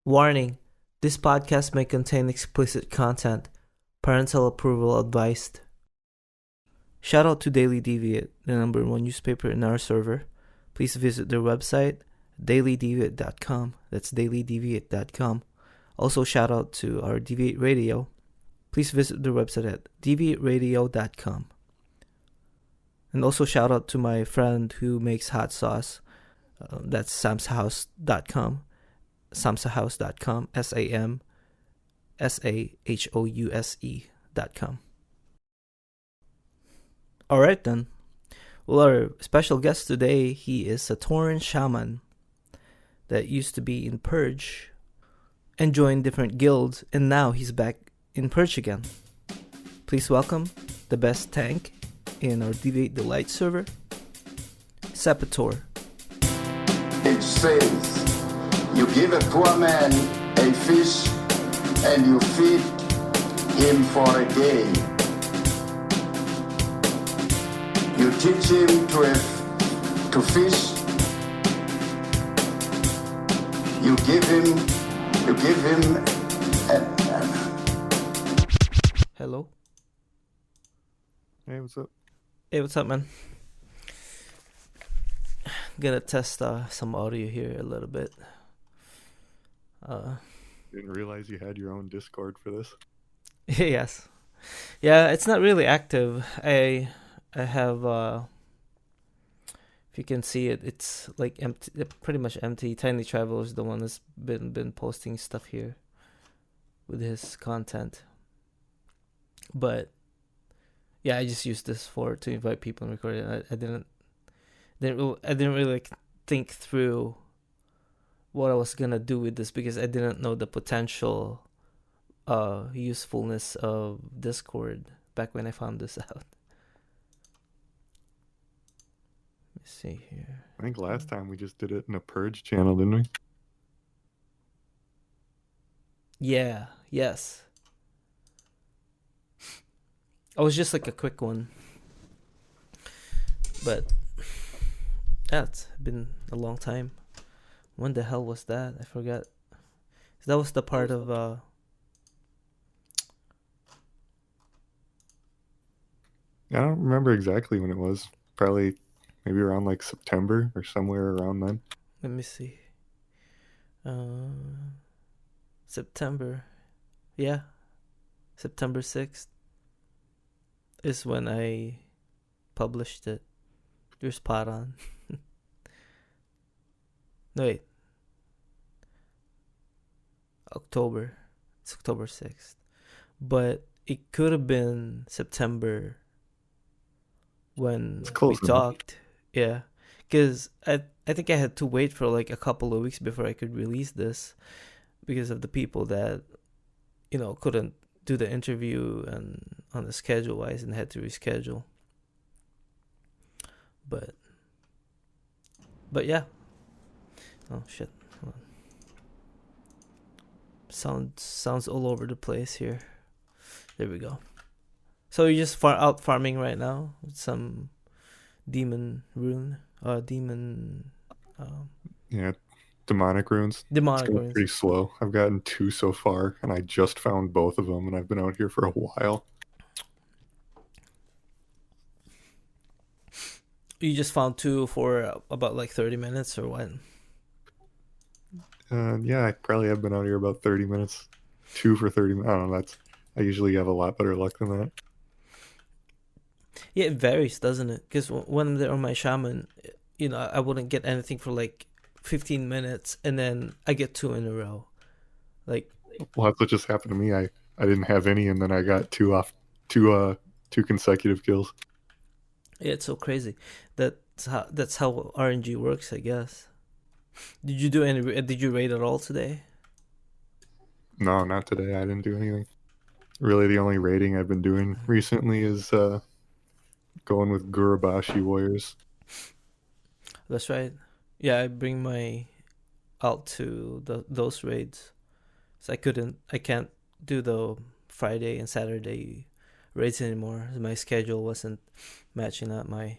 Warning: this podcast may contain explicit content. Parental approval advised. Shout out to Daily Deviate, the #1 newspaper in our server. Please visit their website, dailydeviate.com. That's dailydeviate.com. Also, shout out to our Deviate Radio. Please visit their website at deviateradio.com. And also shout out to my friend who makes hot sauce. That's samshouse.com. samsahouse.com. samsahouse.com. Alright then. Well, our special guest today, he is a Tauren Shaman that used to be in Purge and joined different guilds, and now he's back in Purge again. Please welcome the best tank in our Deviate Delight server, Cepitore. It says, you give a poor man a fish and you feed him for a day. You teach him to fish. You give him Hello. Hey, what's up? Hey, what's up, man? Gonna test some audio here a little bit. Didn't realize you had your own Discord for this. Yes. Yeah, it's not really active. I have if you can see it, it's like empty, pretty much empty. Tiny Traveler is the one that's been posting stuff here with his content. But yeah, I just used this to invite people and record it. I didn't really think through what I was gonna do with this because I didn't know the potential usefulness of Discord back when I found this out. Let me see here. I think last time we just did it in a Purge channel, didn't we? Yeah, yes. It was just like a quick one. But yeah, it's been a long time. When the hell was that? I forgot. That was the part of I don't remember exactly when it was. Probably maybe around like September or somewhere around then. let me see. September. Yeah. September 6th is when I published it. You're spot on. No, wait. October. It's October 6th. But it could have been September when It's we close enough. talked. Yeah. Because I think I had to wait for like a couple of weeks before I could release this because of the people that, couldn't do the interview and on the schedule wise and had to reschedule. But yeah. Oh shit. Hold on. Sounds all over the place here. There we go. So you're just out farming right now with some demon rune, Yeah, demonic runes. demonic It's going runes. pretty slow. I've gotten 2 so far, and I just found both of them, and I've been out here for a while. You just found 2 for about like 30 minutes or what? Yeah, I probably have been out here about 30 minutes. 2 for 30 minutes. I don't know. I usually have a lot better luck than that. Yeah, it varies, doesn't it? Because when I'm there on my shaman, I wouldn't get anything for like 15 minutes, and then I get 2 in a row. Like, Well, that's what just happened to me. I didn't have any, and then I got 2 consecutive kills. yeah, it's so crazy. That's how RNG works, I guess. Did you raid at all today? No, not today. I didn't do anything. Really, the only raiding I've been doing recently is going with Gurabashi warriors. That's right. Yeah, I bring my alt to those raids. So I can't do the Friday and Saturday raids anymore. My schedule wasn't matching up. My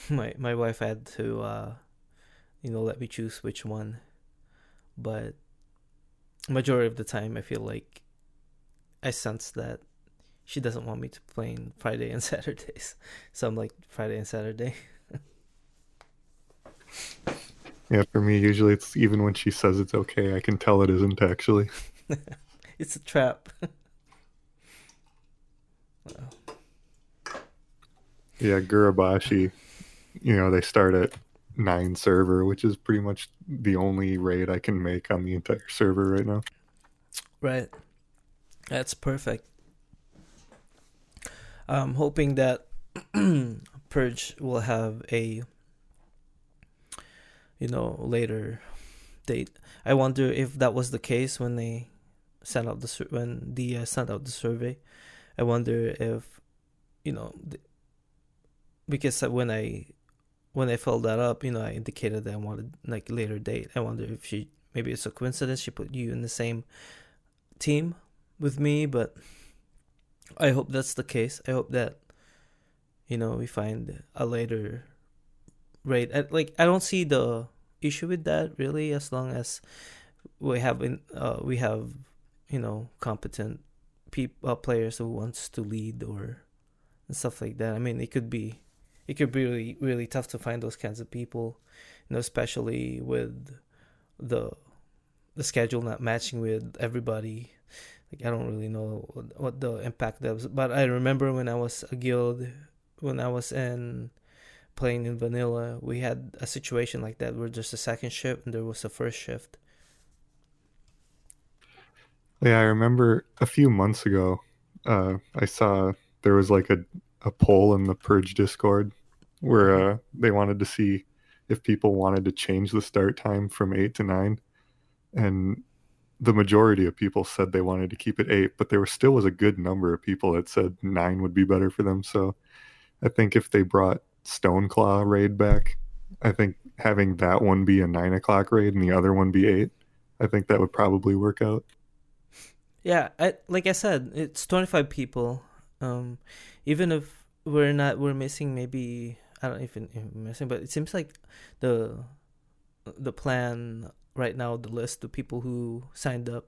wife had to let me choose which one. But majority of the time, I feel like I sense that she doesn't want me to play on Friday and Saturdays. So I'm like, Friday and Saturday. Yeah, for me, usually it's even when she says it's okay, I can tell it isn't actually. It's a trap. Yeah, Gurabashi, they start at 9 server, which is pretty much the only raid I can make on the entire server right now. Right. That's perfect. I'm hoping that Purge will have a later date. I wonder if that was the case when they sent out when the sent out the survey. I wonder if because when I filled that up, I indicated that I wanted like later date. I wonder if maybe it's a coincidence she put you in the same team with me, but I hope that's the case. I hope that we find a later raid. I don't see the issue with that really, as long as we have competent players who wants to lead or and stuff like that. I mean, it could be really really tough to find those kinds of people, especially with the schedule not matching with everybody. Like, I don't really know what the impact was, but I remember when I was a guild, when I was playing in vanilla, we had a situation like that where there's a second shift and there was a first shift. Yeah, I remember a few months ago, I saw there was like a poll in the Purge Discord where they wanted to see if people wanted to change the start time from 8 to 9. And the majority of people said they wanted to keep it 8, but there still was a good number of people that said 9 would be better for them. So I think if they brought Stoneclaw raid back, I think having that one be a 9 o'clock raid and the other one be 8, I think that would probably work out. Yeah, like I said, it's 25 people. Even if we're missing, maybe I don't even missing, but it seems like the plan right now, the list of people who signed up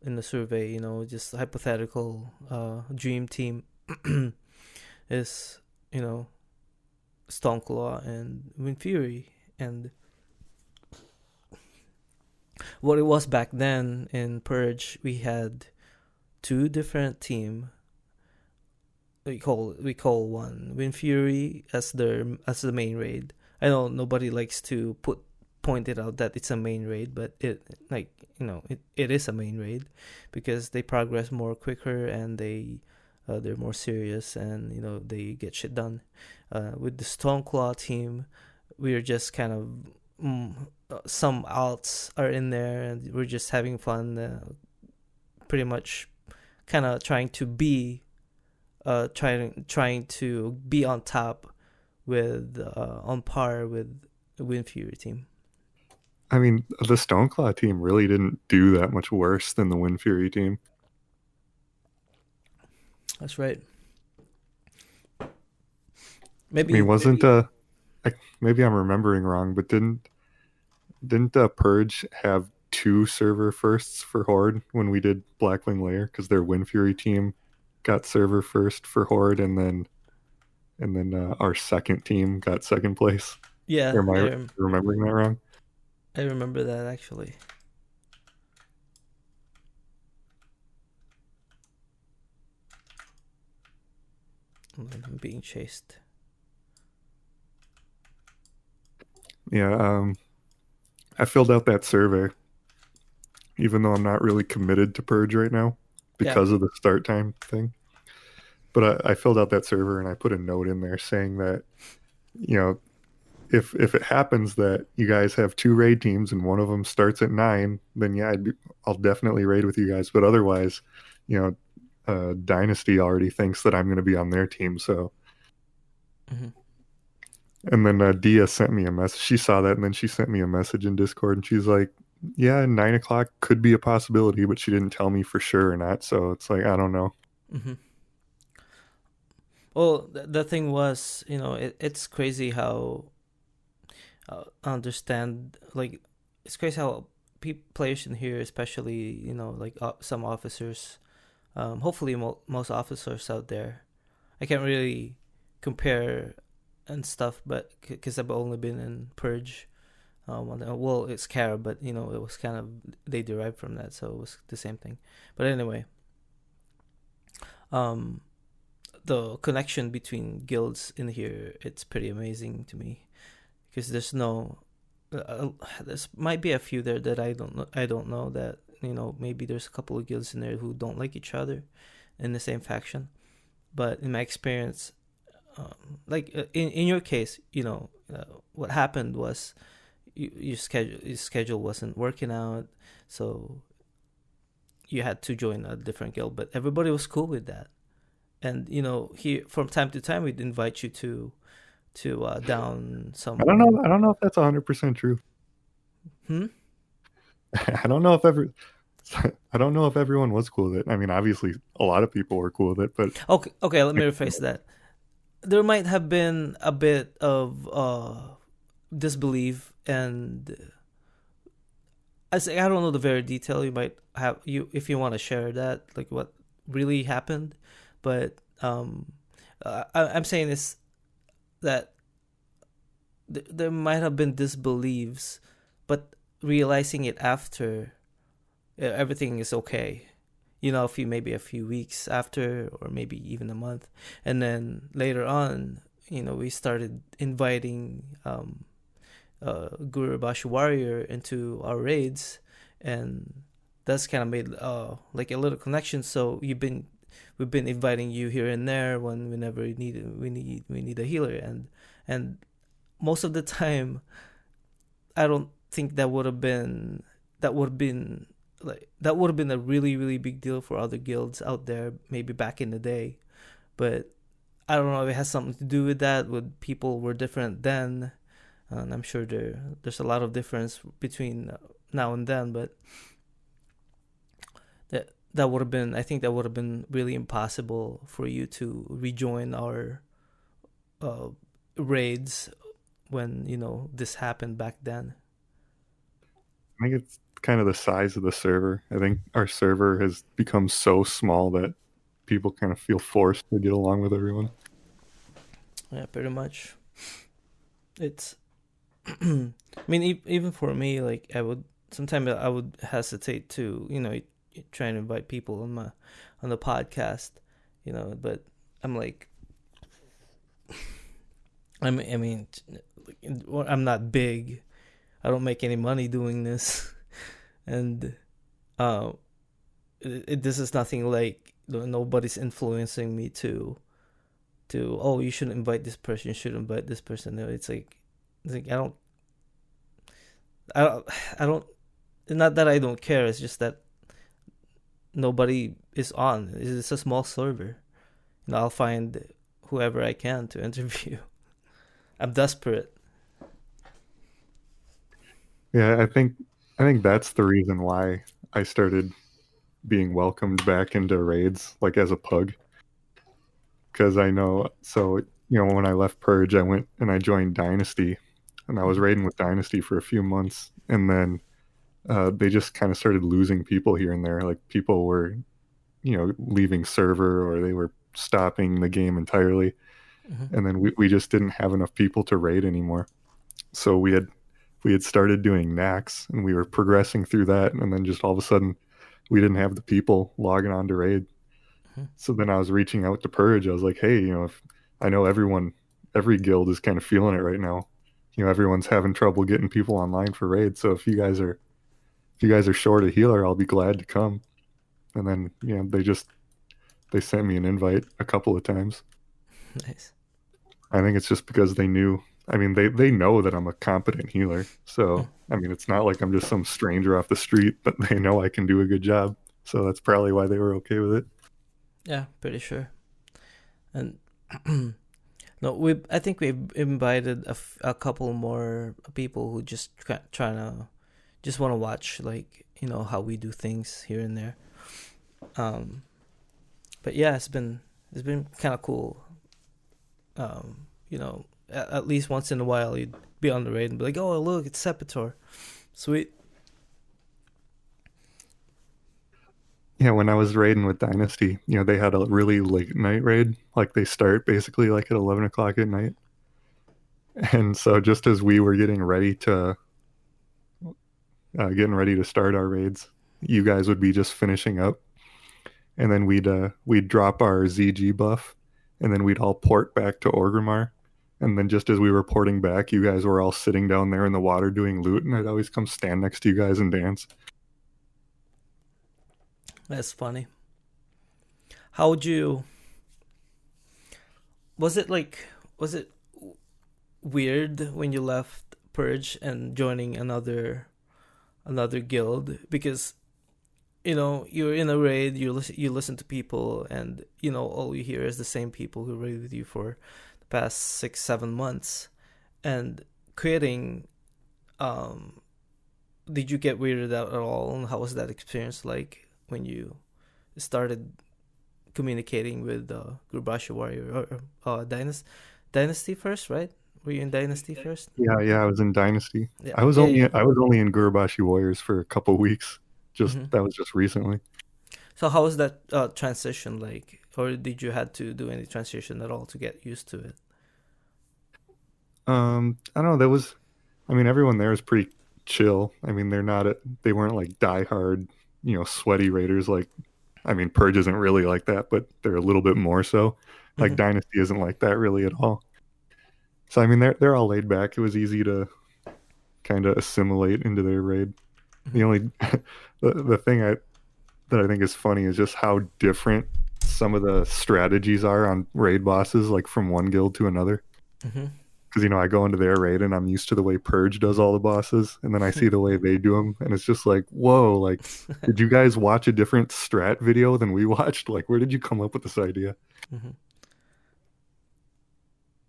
in the survey, just hypothetical dream team is Stoneclaw and Windfury, and what it was back then in Purge, we had 2 different team. We call one Windfury as the main raid. I know nobody likes to point it out that it's a main raid, but it is a main raid because they progress more quicker and they're more serious and they get shit done. With the Stoneclaw team, we're just kind of some alts are in there and we're just having fun, pretty much kind of trying to be on top with on par with the Windfury team. I mean, the Stoneclaw team really didn't do that much worse than the Windfury team. That's right. Maybe maybe I'm remembering wrong, but didn't Purge have 2 server firsts for Horde when we did Blackwing Lair, because their Windfury team got server first for Horde, and then our second team got second place. Yeah, am I remembering that wrong? I remember that actually. I'm being chased. Yeah, I filled out that survey, even though I'm not really committed to Purge right now because of the start time thing. But I filled out that server and I put a note in there saying that, if it happens that you guys have 2 raid teams and one of them starts at 9, then yeah, I'll definitely raid with you guys. But otherwise, Dynasty already thinks that I'm going to be on their team, so. Mm-hmm. And then Dia sent me a message. She saw that, and then she sent me a message in Discord, and she's like, yeah, 9 o'clock could be a possibility, but she didn't tell me for sure or not, so it's like, I don't know. Mm-hmm. Well, the thing was, it's crazy how it's crazy how players in here, especially like some officers. Hopefully, most officers out there. I can't really compare and stuff, but because I've only been in Purge. Well, it's Cara, but it was kind of they derived from that, so it was the same thing. But anyway, the connection between guilds in here, it's pretty amazing to me, because there's no there might be a few there that I don't know that maybe there's a couple of guilds in there who don't like each other in the same faction, but in my experience, like in your case, what happened was your schedule wasn't working out, so you had to join a different guild, but everybody was cool with that. And here from time to time we'd invite you to down some. I don't know if that's 100% true. I don't know if everyone was cool with it. I mean, obviously a lot of people were cool with it, but okay, let me rephrase that. There might have been a bit of disbelief, and I don't know the very detail. You might have if you want to share that, like what really happened. But I'm saying is that there might have been disbeliefs, but realizing it after everything is okay. Maybe a few weeks after, or maybe even a month, and then later on, we started inviting Guru Bashi Warrior into our raids, and that's kind of made like a little connection. So we've been inviting you here and there whenever we need a healer, and most of the time, I don't think that would have been a really, really big deal for other guilds out there, maybe back in the day. But I don't know if it has something to do with that. With people were different then, and I'm sure there's a lot of difference between now and then. But that would have been, I think that would have been really impossible for you to rejoin our raids when this happened back then. I think it's kind of the size of the server. I think our server has become so small that people kind of feel forced to get along with everyone. Yeah, pretty much. It's I mean, even for me, like sometimes I would hesitate to try and invite people on the podcast, but I'm like, I mean, I'm not big. I don't make any money doing this, and this is nothing like nobody's influencing me to you shouldn't invite this person, you should invite this person. It's like I don't. Not that I don't care. It's just that nobody is on. It's a small server. I'll find whoever I can to interview. I'm desperate. Yeah, I think that's the reason why I started being welcomed back into raids, like as a pug. Because I know, so when I left Purge, I went and I joined Dynasty, and I was raiding with Dynasty for a few months, and then they just kind of started losing people here and there. Like people were, leaving server, or they were stopping the game entirely, and then we just didn't have enough people to raid anymore. So we had started doing Nax, and we were progressing through that, and then just all of a sudden, we didn't have the people logging on to raid. So then I was reaching out to Purge. I was like, hey, if I know every guild is kind of feeling it right now. Everyone's having trouble getting people online for raid. So if you guys are short a healer, I'll be glad to come. And then they sent me an invite a couple of times. Nice. I think it's just because they knew. I mean, they know that I'm a competent healer. So I mean, it's not like I'm just some stranger off the street, but they know I can do a good job. So that's probably why they were okay with it. Yeah, pretty sure. And no, I think we've invited a couple more people who just want to watch, like, how we do things here and there. But yeah, it's been kind of cool. At least once in a while you'd be on the raid and be like, oh look, it's Cepitore, sweet. Yeah, when I was raiding with Dynasty, they had a really late night raid. Like they start basically like at 11 o'clock at night. And so just as we were getting ready to start our raids, you guys would be just finishing up, and then we'd drop our ZG buff, and then we'd all port back to Orgrimmar. And then just as we were porting back, you guys were all sitting down there in the water doing loot, and I'd always come stand next to you guys and dance. That's funny. How would you? Was it like? Was it weird when you left Purge and joining another guild? Because you're in a raid, you listen to people, and all you hear is the same people who raided with you for the past 6-7 months, and quitting. Did you get weirded out at all? And how was that experience like when you started communicating with Gurbasha Warrior or Dynasty first, right? Were you in Dynasty first? Yeah, I was in Dynasty. Yeah, I was yeah, only yeah. I was only in Gurubashi Warriors for a couple weeks. Just hmm that was just recently. So how was that transition like, or did you had to do any transition at all to get used to it? I don't know. I mean, everyone there is pretty chill. I mean, they weren't like diehard, sweaty raiders. Like, I mean, Purge isn't really like that, but they're a little bit more so. Like hmm Dynasty isn't like that really at all. So I mean, they're all laid back. It was easy to kind of assimilate into their raid. The hmm only the thing that I think is funny is just how different some of the strategies are on raid bosses, like from one guild to another. hmm Because I go into their raid and I'm used to the way Purge does all the bosses, and then I see the way they do them, and it's just like, whoa! Like, did you guys watch a different strat video than we watched? Like, where did you come up with this idea? hmm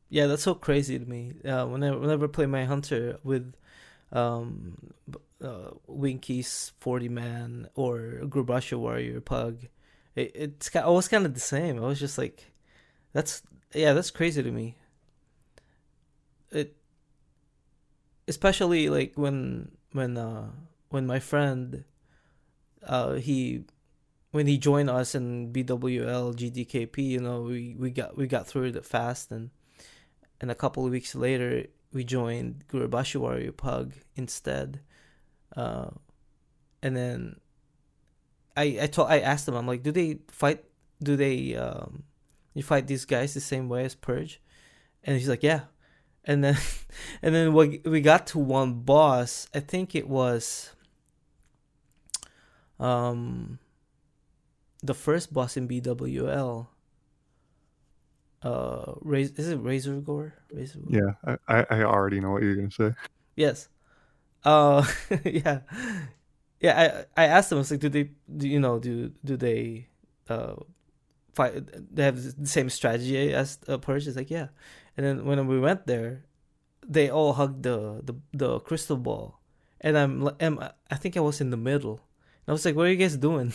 Yeah, that's so crazy to me. Whenever I play my hunter with Winky's 40 man or Grubasha Warrior Pug, it's always kind of the same. I was just like, that's yeah, that's crazy to me. It especially like when my friend he when he joined us in BWL GDKP, we got through it fast, and a couple of weeks later we joined Gurabashi Warrior Pug instead. Uh, and then I asked him, I'm like, do they you fight these guys the same way as Purge? And he's like, yeah. And then and then we got to one boss. I think it was um the first boss in BWL. Is it Razor Gore? Razor Gore? Yeah, I already know what you're gonna say. Yes. Yeah. Yeah, I asked them, I was like, do they uh fight, they have the same strategy as Purge? It's like, yeah. And then when we went there, they all hugged the crystal ball, and I think I was in the middle. And I was like, "What are you guys doing?"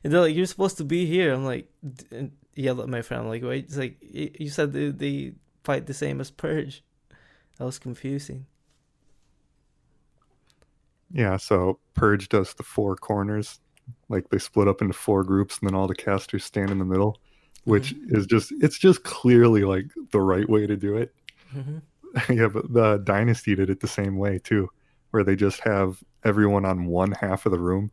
And they're like, "You're supposed to be here." I'm like, and yelled at my friend, I'm like, "Wait!" It's like, you said they fight the same as Purge. That was confusing. Yeah, so Purge does the four corners, like they split up into four groups, and then all the casters stand in the middle, hmm which is just clearly like the right way to do it. hmm Yeah, but the Dynasty did it the same way too, where they just have everyone on one half of the room.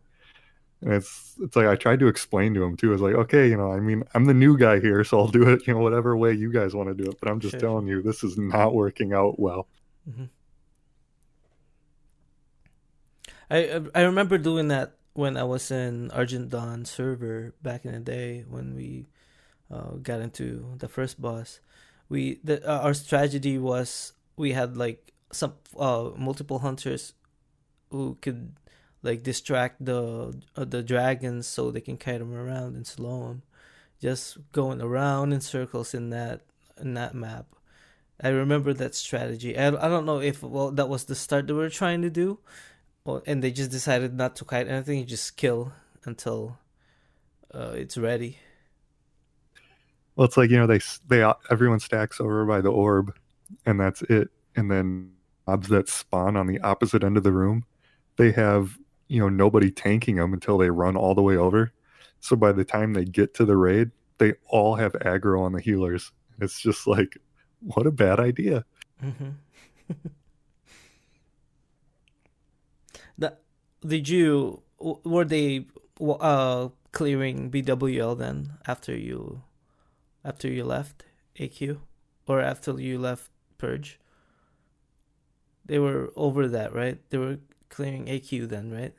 And it's like I tried to explain to him too. I was like, okay, I mean, I'm the new guy here, so I'll do it, whatever way you guys want to do it. But I'm just Sure, sure. telling you, this is not working out well. hmm I remember doing that when I was in Argent Dawn server back in the day when we got into the first boss. Our strategy was we had like some multiple hunters who could like distract the dragons so they can kite them around and slow them, just going around in circles in that map. I remember that strategy. I don't know if that was the start they were trying to do, and they just decided not to kite anything, you just kill until it's ready. Well, it's like everyone stacks over by the orb, and that's it. And then mobs that spawn on the opposite end of the room, they have nobody tanking them until they run all the way over. So by the time they get to the raid, they all have aggro on the healers. It's just like, what a bad idea. Mm-hmm. That did you were they clearing BWL then after you left AQ or after you left Purge? They were over that, right? They were clearing AQ then, right?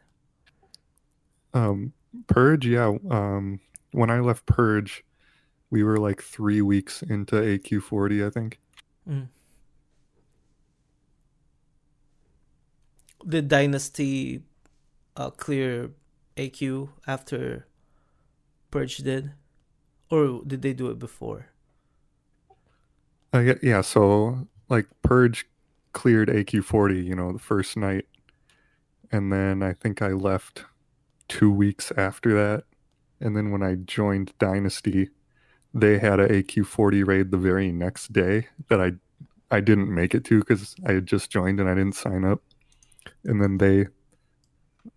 Purge, yeah. When I left Purge, we were like 3 weeks into AQ40, I think. Mm. Did Dynasty clear AQ after Purge did, or did they do it before? Yeah, so like Purge cleared AQ40, the first night. And then I think I left 2 weeks after that. And then when I joined Dynasty, they had a AQ40 raid the very next day that I didn't make it to because I had just joined and I didn't sign up. And then they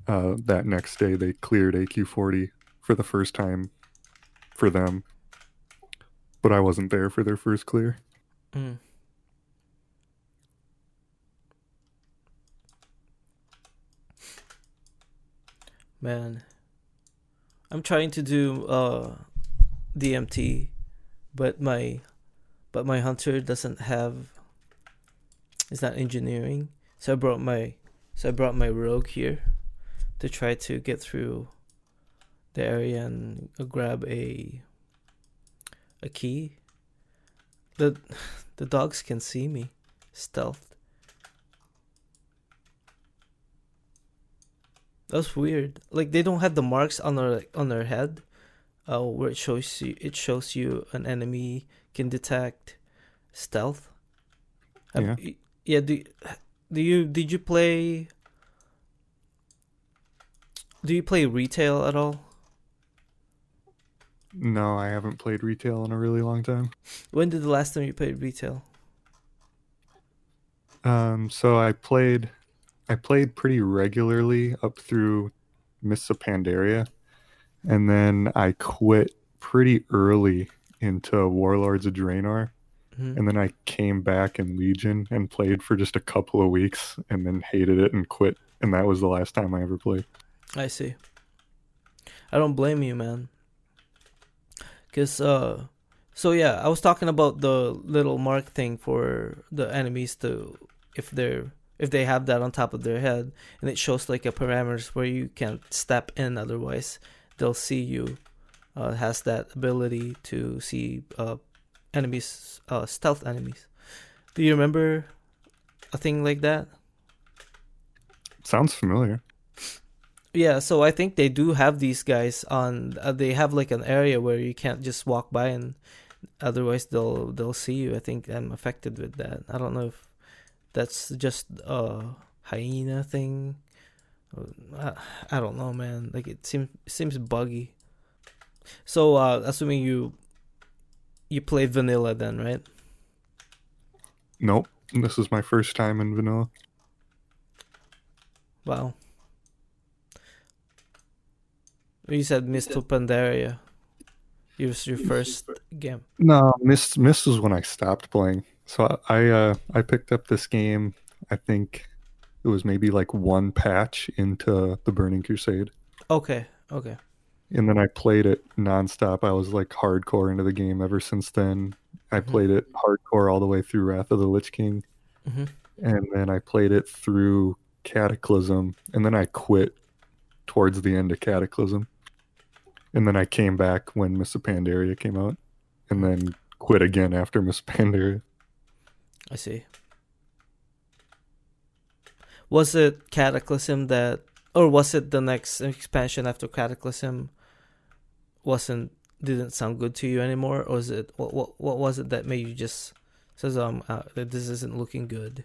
that next day they cleared AQ40 for the first time for them, but I wasn't there for their first clear. Mm. Man, I'm trying to do DMT, but my hunter doesn't have. It's not engineering, so I brought my rogue here to try to get through the area and grab a key. The dogs can see me, stealth. That's weird. Like they don't have the marks on their head, where it shows you an enemy can detect stealth. Yeah. Yeah. Did you play? Do you play retail at all? No, I haven't played retail in a really long time. When did the last time you played retail? So I played pretty regularly up through Mists of Pandaria, and then I quit pretty early into Warlords of Draenor, Mm-hmm. and then I came back in Legion and played for just a couple of weeks, and then hated it and quit, and that was the last time I ever played. I see. I don't blame you, man. Cause so yeah, I was talking about the little mark thing for the enemies to if they have that on top of their head, and it shows like a parameters where you can't step in, otherwise they'll see you. Has that ability to see enemies, stealth enemies. Do you remember a thing like that? Sounds familiar. Yeah, so I think they do have these guys on. They have like an area where you can't just walk by, and otherwise they'll see you. I think I'm affected with that. I don't know if that's just a hyena thing. I don't know, man. Like it seems buggy. So assuming you played vanilla then, right? Nope. This is my first time in vanilla. Wow. You said Mist of Pandaria. It was your first game. No, Mist was when I stopped playing. So I picked up this game. I think it was maybe like one patch into the Burning Crusade, Okay. and then I played it nonstop. I was like hardcore into the game ever since then. I Mm-hmm. played it hardcore all the way through Wrath of the Lich King, Mm-hmm. and then I played it through Cataclysm, and then I quit towards the end of Cataclysm, and then I came back when Mists of Pandaria came out, and then quit again after Mists of Pandaria. I see. Was it Cataclysm that, or was it the next expansion after Cataclysm didn't sound good to you anymore, or was it what was it that made you just says that this isn't looking good?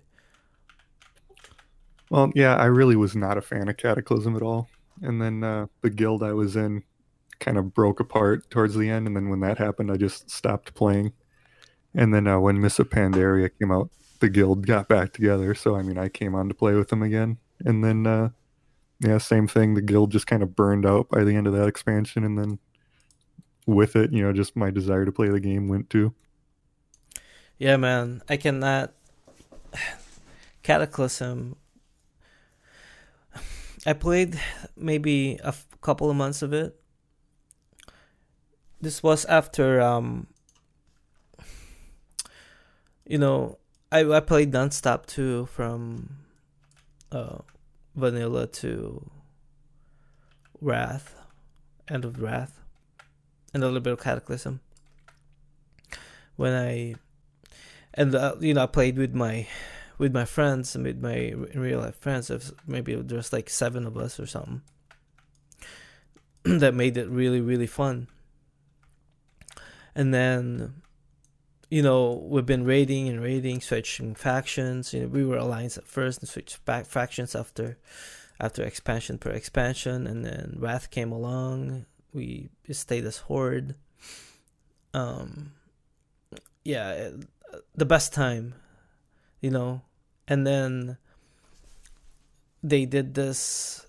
Well, yeah, I really was not a fan of Cataclysm at all, and then the guild I was in kind of broke apart towards the end, and then when that happened, I just stopped playing. And then when Mists of Pandaria came out, the guild got back together. So I mean, I came on to play with them again, and then yeah, same thing. The guild just kind of burned out by the end of that expansion, and then with it. Just my desire to play the game went to. Yeah, man. I cannot. Cataclysm. I played maybe a couple of months of it. This was after I played nonstop too, from vanilla to Wrath, end of Wrath, and a little bit of Cataclysm. When I played with my friends and with my real life friends. Maybe there's like 7 of us or something. That made it really, really fun. And then, we've been raiding, switching factions. We were alliance at first and switched back factions after expansion per expansion. And then Wrath came along. We stayed as horde. Yeah, the best time, And then they did this.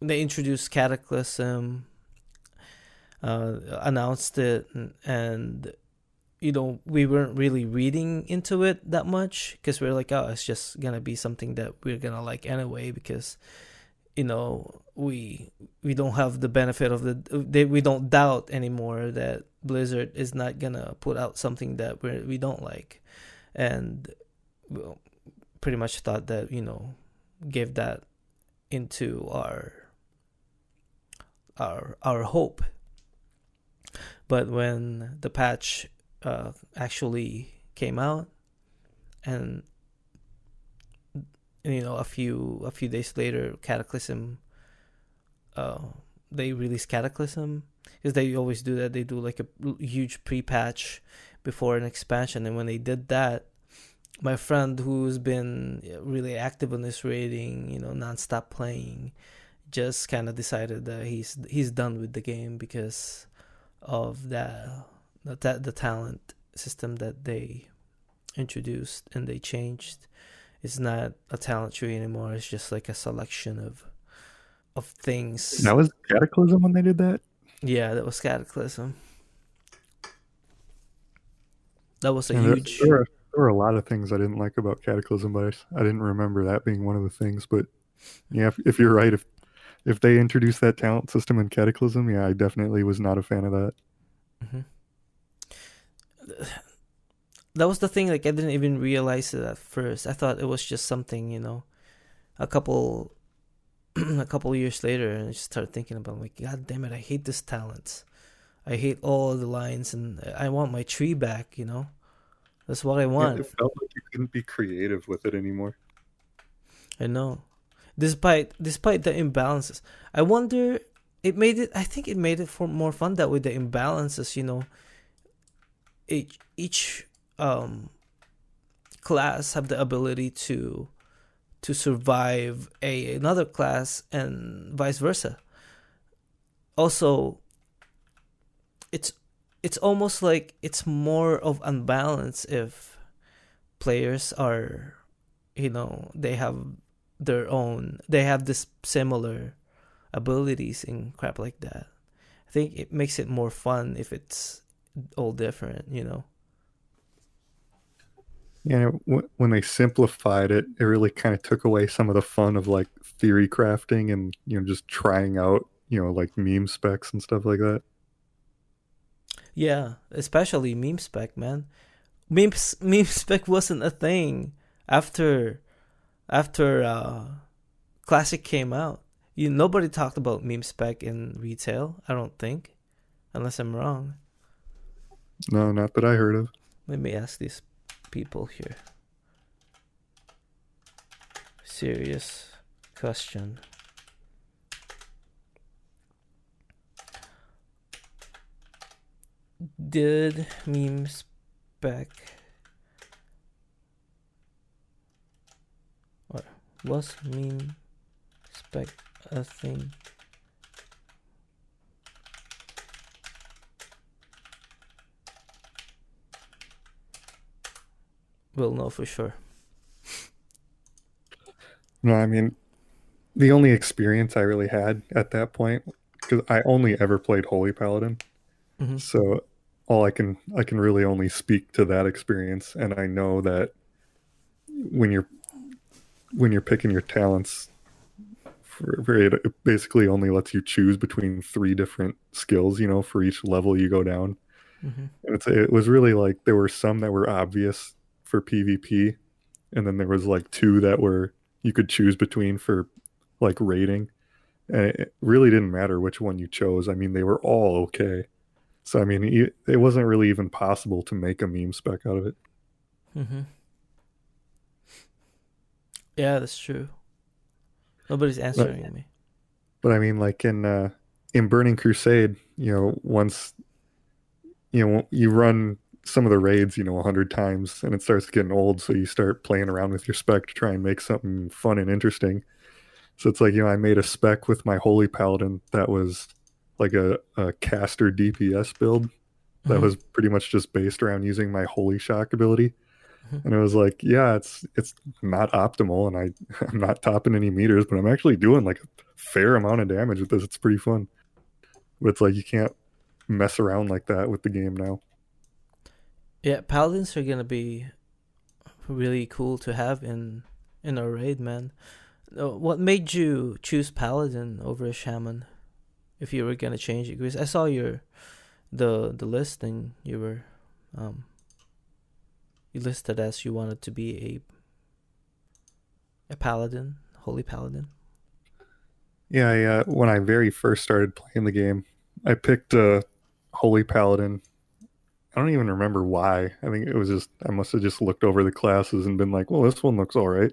They introduced Cataclysm, announced it, and we weren't really reading into it that much because we were like, oh, it's just gonna be something that we're gonna like anyway, because we don't have the benefit of we don't doubt anymore that Blizzard is not gonna put out something that we don't like, and we'll pretty much thought that gave that into our hope. But when the patch actually came out, and a few days later, Cataclysm, they released Cataclysm, because they always do that. They do like a huge pre-patch before an expansion, and when they did that, my friend who's been really active on this raiding, non-stop playing, just kind of decided that he's done with the game because of the talent system that they introduced and they changed. It's not a talent tree anymore. It's just like a selection of things. That was Cataclysm when they did that? Yeah, that was Cataclysm. That was a Yeah, huge... There were a lot of things I didn't like about Cataclysm, but I didn't remember that being one of the things. But yeah, if you're right, if they introduced that talent system in Cataclysm, yeah, I definitely was not a fan of that. Mm-hmm. That was the thing. Like, I didn't even realize it at first. I thought it was just something, a couple years later, and I just started thinking about, like, God damn it, I hate this talent. I hate all the lines, and I want my tree back. That's what I want. Yeah, it felt like you couldn't be creative with it anymore. I know. Despite the imbalances, I wonder. I think it made it for more fun that with the imbalances. Each class have the ability to survive another class, and vice versa. Also, it's almost like it's more of unbalance if players are, they have this similar abilities and crap like that. I think it makes it more fun if it's all different. Yeah, when they simplified it, it really kind of took away some of the fun of like theory crafting and just trying out like meme specs and stuff like that. Yeah, especially meme spec, man. Meme spec wasn't a thing after Classic came out. Nobody talked about meme spec in retail, I don't think, unless I'm wrong. No, not that I heard of. Let me ask these people here. Serious question. Did meme spec, or was meme spec a thing? We'll know for sure. No, I mean, the only experience I really had at that point, because I only ever played Holy Paladin, Hmm. So I can really only speak to that experience, and I know that when you're when you're picking your talents, it basically only lets you choose between three different skills, for each level you go down. Hmm. And it was really like there were some that were obvious for PvP, and then there was like two that were you could choose between for like rating. And it really didn't matter which one you chose. I mean, they were all okay. So I mean, it wasn't really even possible to make a meme spec out of it. Hmm. Yeah, that's true. Nobody's But answering me. but I mean, like in Burning Crusade, once you run some of the raids, 100 times, and it starts getting old, so you start playing around with your spec to try and make something fun and interesting. So it's like, I made a spec with my Holy Paladin that was like a caster DPS build that Hmm. was pretty much just based around using my Holy Shock ability. Hmm. And it was like, yeah, it's not optimal, and I'm not topping any meters, but I'm actually doing like a fair amount of damage with this. It's pretty fun. But it's like you can't mess around like that with the game now. Yeah, paladins are gonna be really cool to have in a raid, man. What made you choose paladin over a shaman? If you were gonna change it, because I saw the listing you were um you listed as you wanted to be a paladin, holy paladin. Yeah, when I very first started playing the game, I picked Holy Paladin. I don't even remember why. I think it was just I must have just looked over the classes and been like, well, this one looks all right.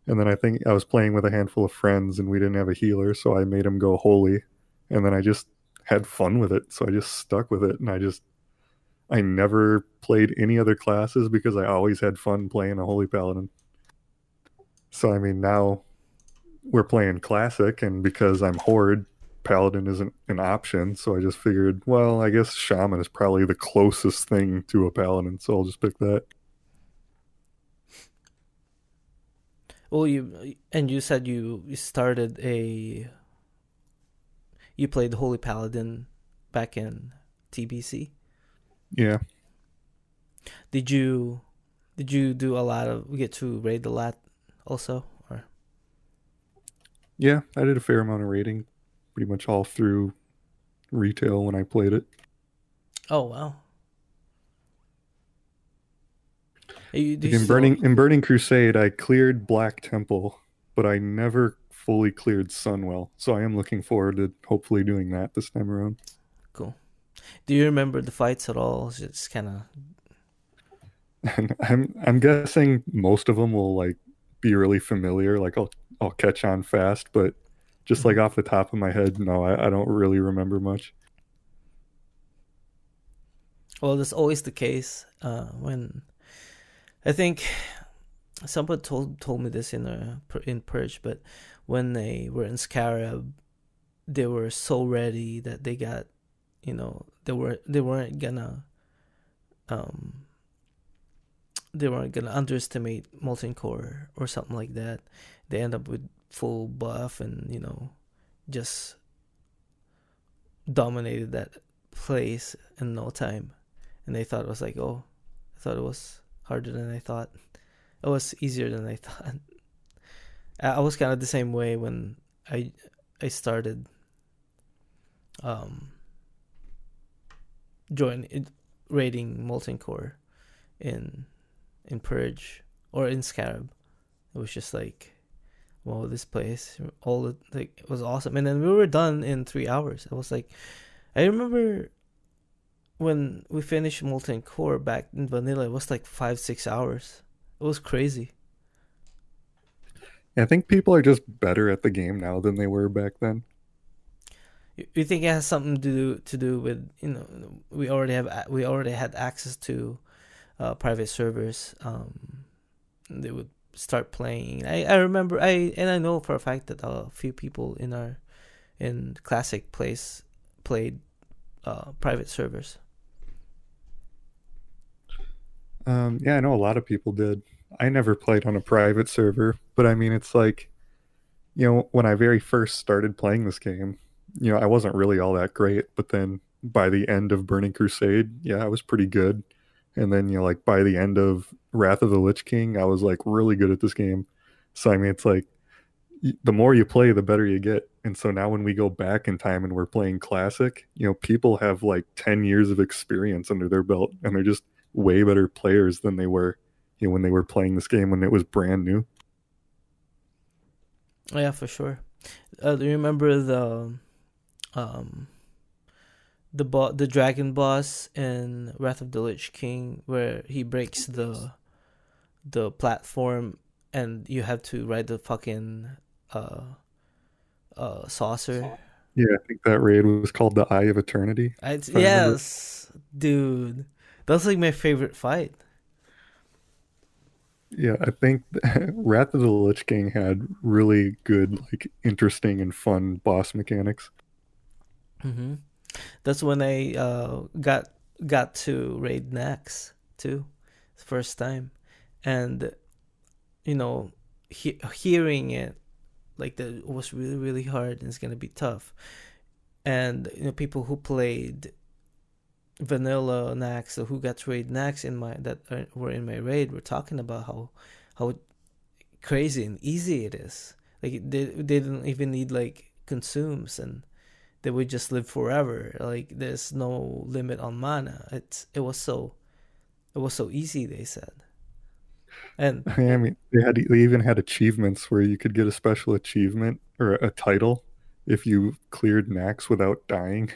And then I think I was playing with a handful of friends and we didn't have a healer, so I made him go Holy. And then I just had fun with it, so I just stuck with it. And I never played any other classes because I always had fun playing a Holy Paladin. So I mean, now we're playing Classic, and because I'm Horde, Paladin isn't an option. So I just figured, well, I guess Shaman is probably the closest thing to a Paladin, so I'll just pick that. Well, you said you started you played holy paladin back in TBC. Yeah, Did you do a lot of get to raid a lot also or? yeah, I did a fair amount of raiding, pretty much all through retail when I played it. Oh wow. Do Like you still? In Burning Crusade, I cleared Black Temple, but I never fully cleared Sunwell. So I am looking forward to hopefully doing that this time around. Cool. Do you remember the fights at all? It's kind of. And I'm guessing most of them will like be really familiar. Like I'll catch on fast, but just Mhm. like off the top of my head, no, I don't really remember much. Well, that's always the case. When I think someone told me this in Purge, but when they were in Scarab, they were so ready that they got, they weren't gonna um underestimate molten core or something like that. They end up with full buff and just dominated that place in no time. And they thought it was like, oh, I thought it was harder than I thought. It was easier than I thought. I was kind of the same way when I I started um join raiding molten core in Purge or in Scarab. It was just like, whoa, this place, it was awesome. And then we were done in 3 hours. I was like, I remember when we finished Molten Core back in vanilla, it was like 5-6 hours. It was crazy. I think people are just better at the game now than they were back then. You think it has something to do with we already had access to private servers. They would start playing. I remember I know for a fact that a few people in classic place played private servers. Yeah, I know a lot of people did. I never played on a private server, but I mean, it's like, when I very first started playing this game, I wasn't really all that great, but then by the end of Burning Crusade, yeah, I was pretty good. And then, like by the end of Wrath of the Lich King, I was like really good at this game. So I mean, it's like the more you play, the better you get. And so now when we go back in time and we're playing classic, people have like 10 years of experience under their belt and they're just way better players than they were, when they were playing this game when it was brand new. Yeah, for sure. Do you remember um the dragon boss in Wrath of the Lich King where he breaks the platform and you have to ride the fucking saucer? Yeah, I think that raid was called the Eye of Eternity, if I remember. Yes, dude. That's like my favorite fight. Yeah, I think Wrath of the Lich King had really good, like interesting and fun boss mechanics. Mm-hmm. That's when I got to raid Nax too, first time, and hearing it like that was really really hard and it's gonna be tough. And people who played vanilla Nax or who got raid Nax were in my raid were talking about how crazy and easy it is. Like they didn't even need like consumes and they would just live forever. Like there's no limit on mana. It was so easy, they said. And I mean, they even had achievements where you could get a special achievement or a title if you cleared Nax without dying.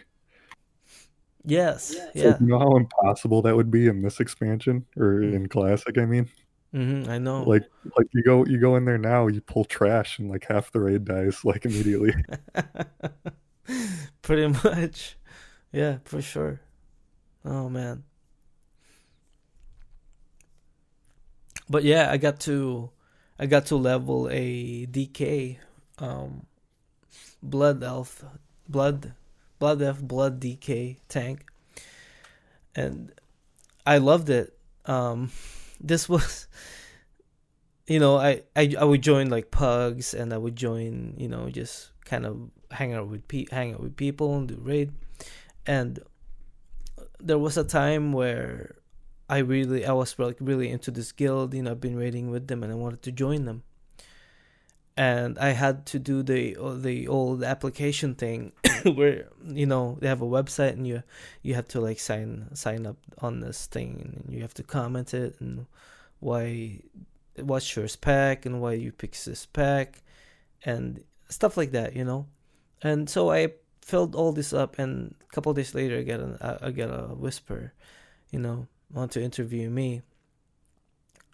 yes, It's like, yeah. you know how impossible that would be in this expansion or Mm. in Classic, I mean? I know. Like you go in there now, you pull trash and like half the raid dies like immediately. Pretty much. Yeah, for sure. Oh man. But yeah, I got to level a DK um blood elf blood blood DK tank, and I loved it. This was I would join like pugs and I would join just kind of hang out with people and do raid. And there was a time where I was like really into this guild. I've been raiding with them and I wanted to join them. And I had to do the old application thing where they have a website and you have to like sign up on this thing and you have to comment it and why what's your spec and why you pick this spec and stuff like that. And so I filled all this up, and a couple of days later I get a whisper, want to interview me.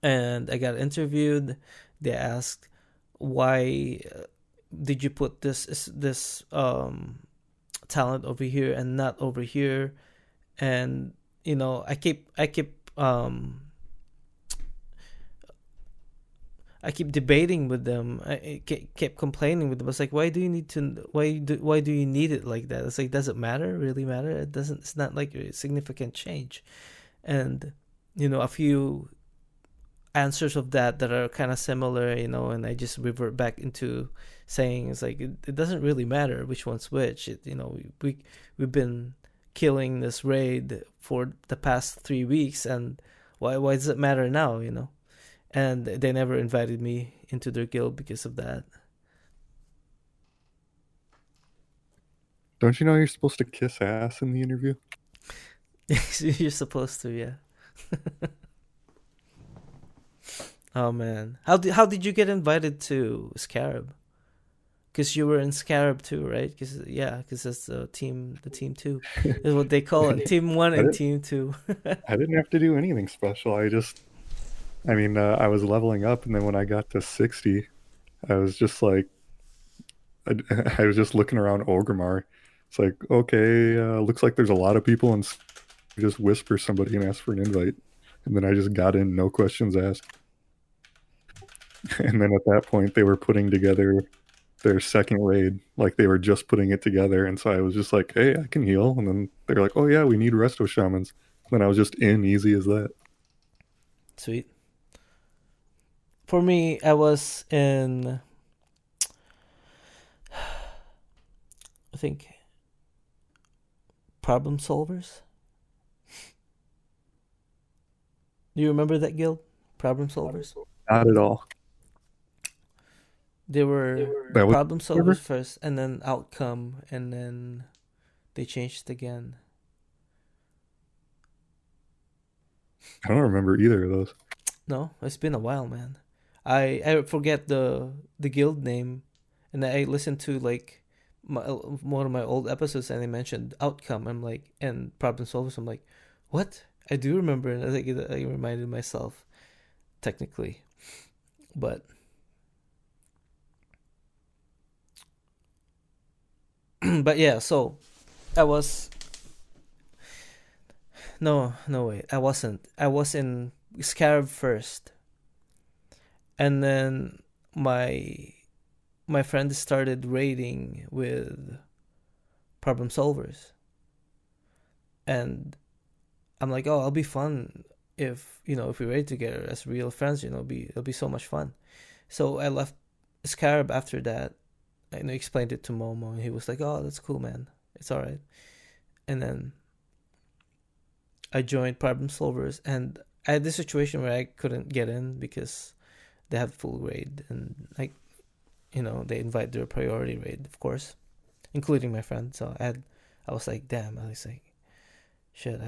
And I got interviewed. They asked, why did you put this talent over here and not over here? And I keep debating with them. I kept complaining with them. I was like, why do you need to? Why do you need it like that? It's like, does it matter? Really matter? It doesn't. It's not like a significant change. And a few answers of that are kind of similar. And I just revert back into saying it's like it doesn't really matter which one's which. We've been killing this raid for the past 3 weeks, and why does it matter now? And they never invited me into their guild because of that. Don't you know you're supposed to kiss ass in the interview? You're supposed to, yeah. Oh man, how did you get invited to Scarab? Because you were in Scarab too, right? Because that's the team two, is what they call it, team one I and didn't, team two. I didn't have to do anything special. I mean, I was leveling up, and then when I got to 60, I was just like, I, I was just looking around Orgrimmar. It's like, okay, looks like there's a lot of people, and just whisper somebody and ask for an invite. And then I just got in, no questions asked. And then at that point, they were putting together their second raid, like they were just putting it together. And so I was just like, hey, I can heal. And then they're like, oh yeah, we need resto shamans. And then I was just in, easy as that. Sweet. For me, I was in, I think, Problem Solvers. Do you remember that guild? Problem Solvers? Not at all. They were That was Problem Solvers server? first, and then Outcome, and then they changed again. I don't remember either of those. No, it's been a while, man. I forget the guild name, and I listened to like one of my old episodes, and they mentioned Outcome. I'm like, and Problem Solvers. I'm like, what? I do remember, and I think I reminded myself, technically, but but yeah. So I was no wait, I wasn't. I was in Scarab first, and then my friend started raiding with Problem Solvers, and I'm like, oh, it'll be fun if if we raid together as real friends. It'll be so much fun. So I left Scarab after that. I explained it to Momo, and he was like, oh, that's cool, man. It's all right. And then I joined Problem Solvers, and I had this situation where I couldn't get in because they have full raid, and like they invite their priority raid, of course, including my friend. So I was like, damn. I was like, shit.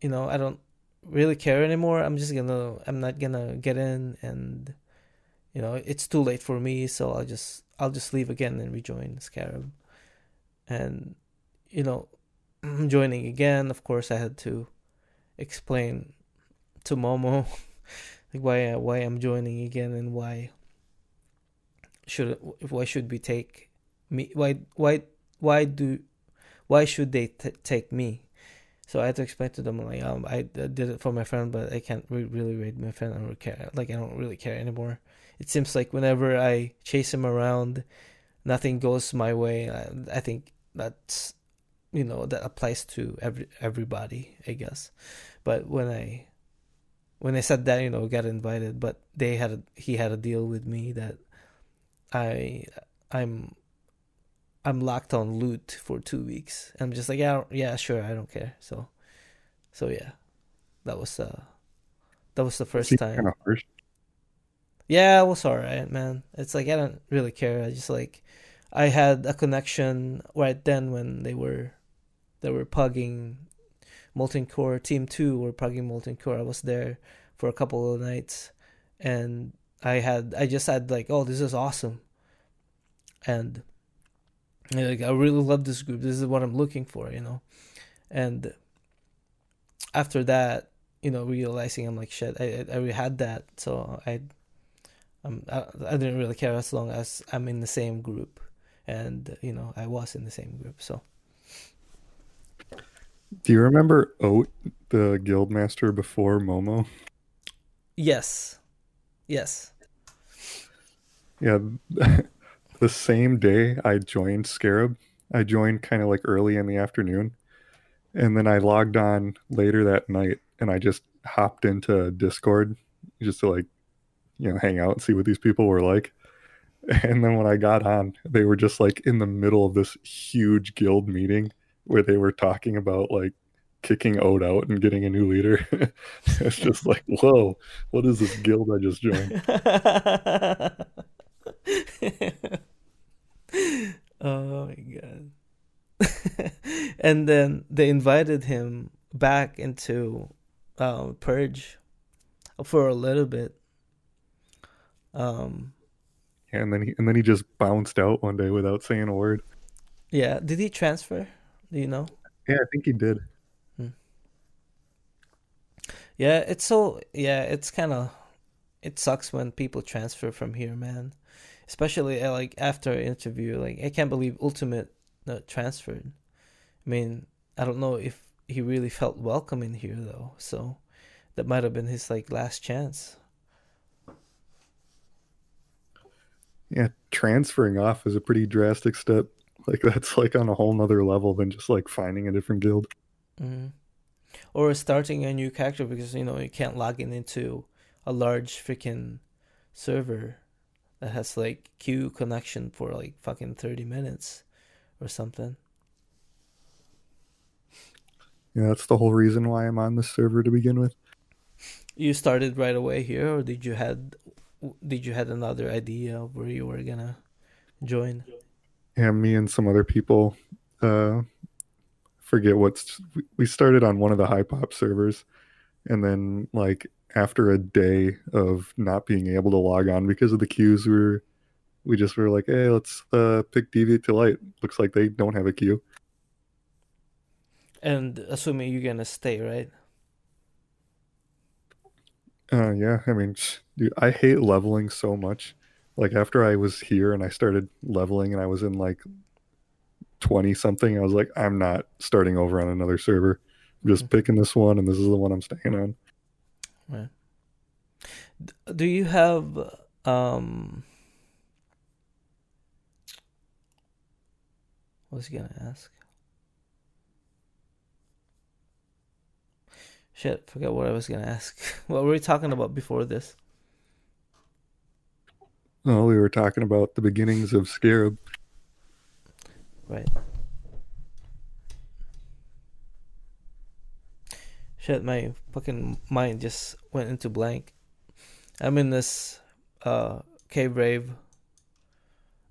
I don't really care anymore. I'm not gonna get in, and it's too late for me. So I'll just leave again and rejoin Scarab. And joining again, of course, I had to explain to Momo like why I'm joining again, and why should we take me, why should they take me. So I had to explain to them, like, I did it for my friend, but I can't really raid my friend. I don't care. Like, I don't really care anymore. It seems like whenever I chase him around, nothing goes my way. I think that's that applies to everybody, I guess. But when I said that, got invited, but he had a deal with me that I'm locked on loot for 2 weeks. I'm just like, yeah, sure, I don't care. So yeah, that was the first time. Kind of harsh. Yeah, it was alright, man. It's like I don't really care. I just like I had a connection right then when they were pugging Molten Core. Team 2 were pugging Molten Core. I was there for a couple of nights, and I just had like, oh, this is awesome, and like I really love this group. This is what I'm looking for, And after that, realizing I'm like, shit, I already had that, so I didn't really care as long as I'm in the same group, and I was in the same group. So Do you remember Oat, the guildmaster before Momo? yes. Yeah, the same day I joined Scarab, I joined kind of like early in the afternoon, and then I logged on later that night, and I just hopped into Discord just to like hang out and see what these people were like. And then when I got on, they were just like in the middle of this huge guild meeting where they were talking about like kicking Ode out and getting a new leader. It's just like, whoa, what is this guild I just joined? Oh my god. And then they invited him back into Purge for a little bit. And then he just bounced out one day without saying a word. Yeah, did he transfer? Do you know? Yeah, I think he did. Yeah, it's kind of, it sucks when people transfer from here, man. Especially like after an interview, like I can't believe Ultimate transferred. I mean, I don't know if he really felt welcome in here though, so that might have been his like last chance. Yeah, transferring off is a pretty drastic step. Like that's like on a whole nother level than just like finding a different guild. Mm-hmm. Or starting a new character because you can't log into a large freaking server that has like queue connection for like fucking 30 minutes or something. Yeah, that's the whole reason why I'm on this server to begin with. You started right away here, or did you had another idea of where you were gonna join? And me and some other people, uh, forget what's we started on one of the high pop servers, and then like after a day of not being able to log on because of the queues, we just were like, hey, let's pick Deviate to Light. Looks like they don't have a queue. And assuming you're gonna stay, right? Yeah, I mean, dude, I hate leveling so much. Like after I was here and I started leveling and I was in like 20 something, I was like, I'm not starting over on another server. I'm just picking this one and this is the one I'm staying on. Right. Do you have um? What was I gonna ask? Shit, forgot what I was gonna ask. What were we talking about before this? Oh, we were talking about the beginnings of Scarab. Right. Shit, my fucking mind just went into blank. I'm in this cave rave.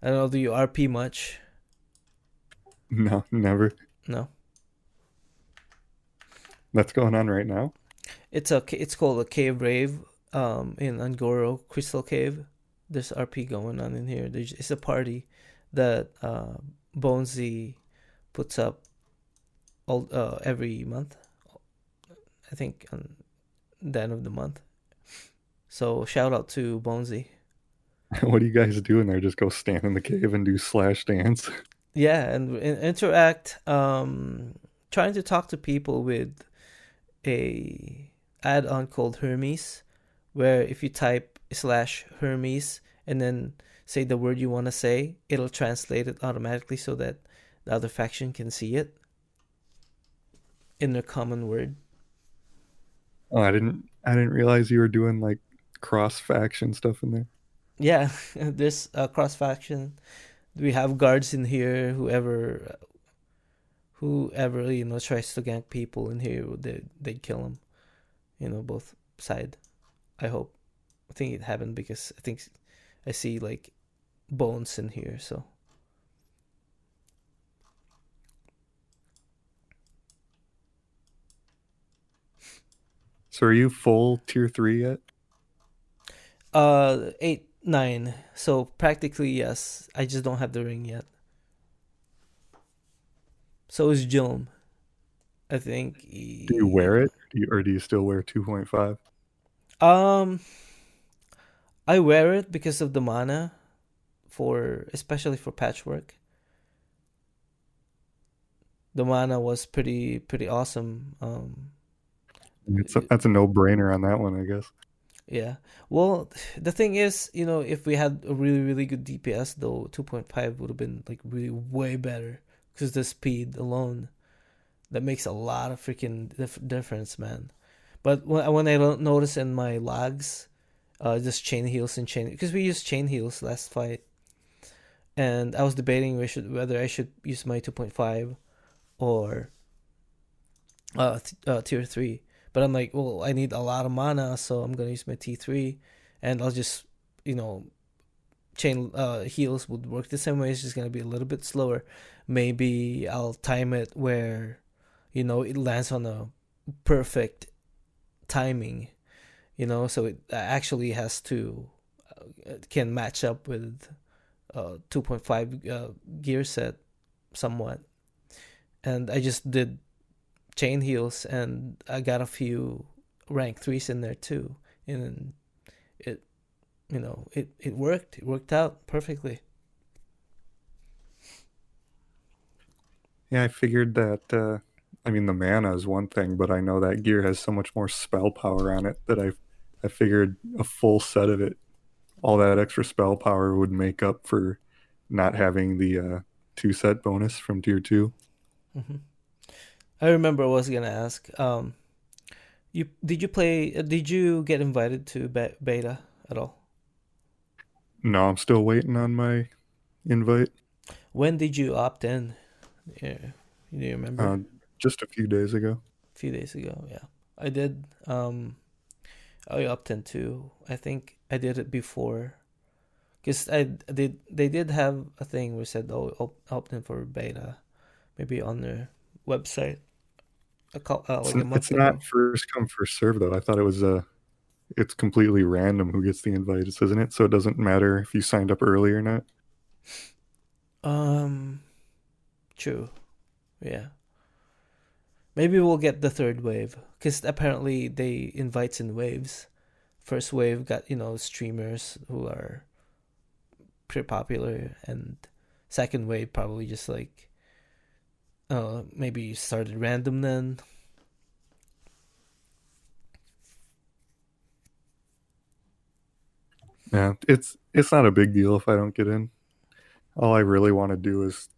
I don't know. Do you RP much? No, never. No. That's going on right now. It's called a cave rave. In Angoro Crystal Cave. There's RP going on in here. It's a party that Bonesy puts up all every month. I think on the end of the month. So shout out to Bonesy. What do you guys do in there? Just go stand in the cave and do slash dance? Yeah, and interact. Trying to talk to people with a add-on called Hermes, where if you type slash Hermes and then say the word you want to say, it'll translate it automatically so that the other faction can see it in their common word. Oh, I didn't realize you were doing like cross faction stuff in there. Yeah, there's a cross faction. We have guards in here. Whoever tries to gank people in here, they kill them. Both side. I hope. I think it happened because I think I see like bones in here. So So are you full tier 3 yet? 8, 9. So practically yes. I just don't have the ring yet. So is Jilm. I think. Do you wear it? Or do you still wear 2.5? Um, I wear it because of the mana, especially for patchwork. The mana was pretty awesome. That's a no-brainer on that one, I guess. Yeah. Well, the thing is, if we had a really really good DPS though, 2.5 would have been like really way better because the speed alone that makes a lot of freaking difference, man. But when I don't notice in my logs, just chain heals and chain because we used chain heals last fight, and I was debating whether I should use my 2.5 or tier 3. But I'm like, well, I need a lot of mana, so I'm gonna use my T3, and I'll just, chain heals would work the same way. It's just gonna be a little bit slower. Maybe I'll time it where, it lands on a perfect timing, so it actually has to can match up with 2.5 gear set somewhat. And I just did chain heals, and I got a few rank 3s in there too, and it it worked. It worked out perfectly. Yeah, I figured that. I mean, the mana is one thing, but I know that gear has so much more spell power on it that I figured a full set of it, all that extra spell power would make up for not having the 2 set bonus from tier 2. hmm I remember I was gonna ask. Did you get invited to beta at all? No, I'm still waiting on my invite. When did you opt in? Yeah, do you remember? Uh, just a few days ago. a few days ago. Yeah, I did. I opted into. I think I did it before, because I did. They did have a thing where said, "Oh, opt in for beta," maybe on their website like a It's month not ago. first come first serve though. I thought it was it's completely random who gets the invites, isn't it? So it doesn't matter if you signed up early or not. Um, True. Yeah. Maybe we'll get the third wave, because apparently they invites in waves. First wave got streamers who are pretty popular, and second wave probably just like maybe started random then. Yeah, it's not a big deal if I don't get in. All I really want to do is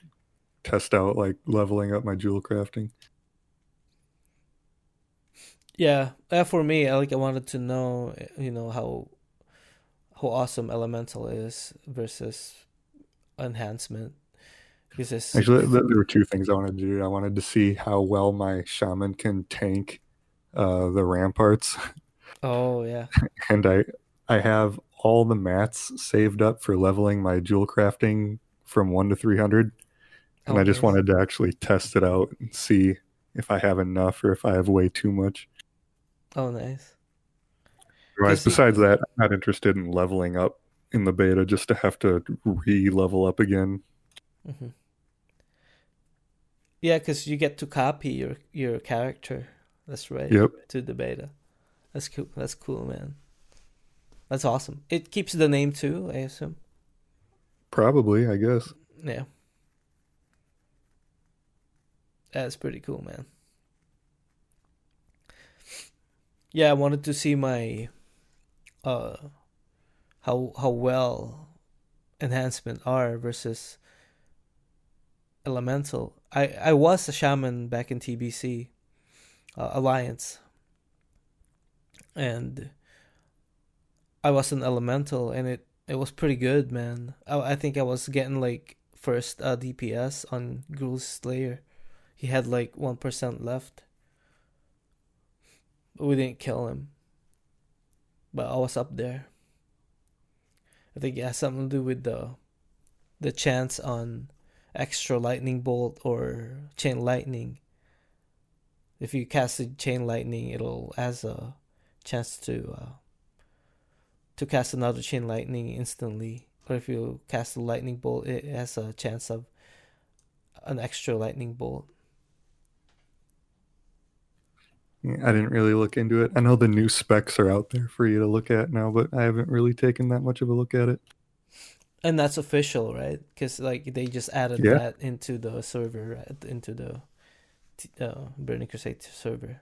test out like leveling up my jewel crafting. Yeah, for me, I wanted to know, how awesome elemental is versus enhancement, because it's Actually, there were two things I wanted to do. I wanted to see how well my shaman can tank the ramparts, oh yeah, and I have all the mats saved up for leveling my jewel crafting from 1 to 300, and oh I just nice, wanted to actually test it out and see if I have enough or if I have way too much. oh nice, Otherwise, because besides that, I'm not interested in leveling up in the beta just to have to re-level up again. hmm, yeah, because you get to copy your character. That's right, Yep, to the beta. That's cool. That's cool, man. That's awesome. It keeps the name too, I assume. probably, I guess. Yeah, that's pretty cool, man. Yeah, I wanted to see my uh how well enhancement are versus elemental. I was a shaman back in TBC Alliance, and I was an elemental, and it was pretty good, man. I think I was getting like first DPS on Gruul's Slayer. He had like 1% left. We didn't kill him, but I was up there. I think it has something to do with the chance on extra lightning bolt or chain lightning. If you cast a chain lightning, it'll has a chance to cast another chain lightning instantly. Or if you cast a lightning bolt, it has a chance of an extra lightning bolt. I didn't really look into it. I know the new specs are out there for you to look at now, but I haven't really taken that much of a look at it. And that's official, right? Because like they just added Yeah, that into the server, right? Into the Burning Crusade server.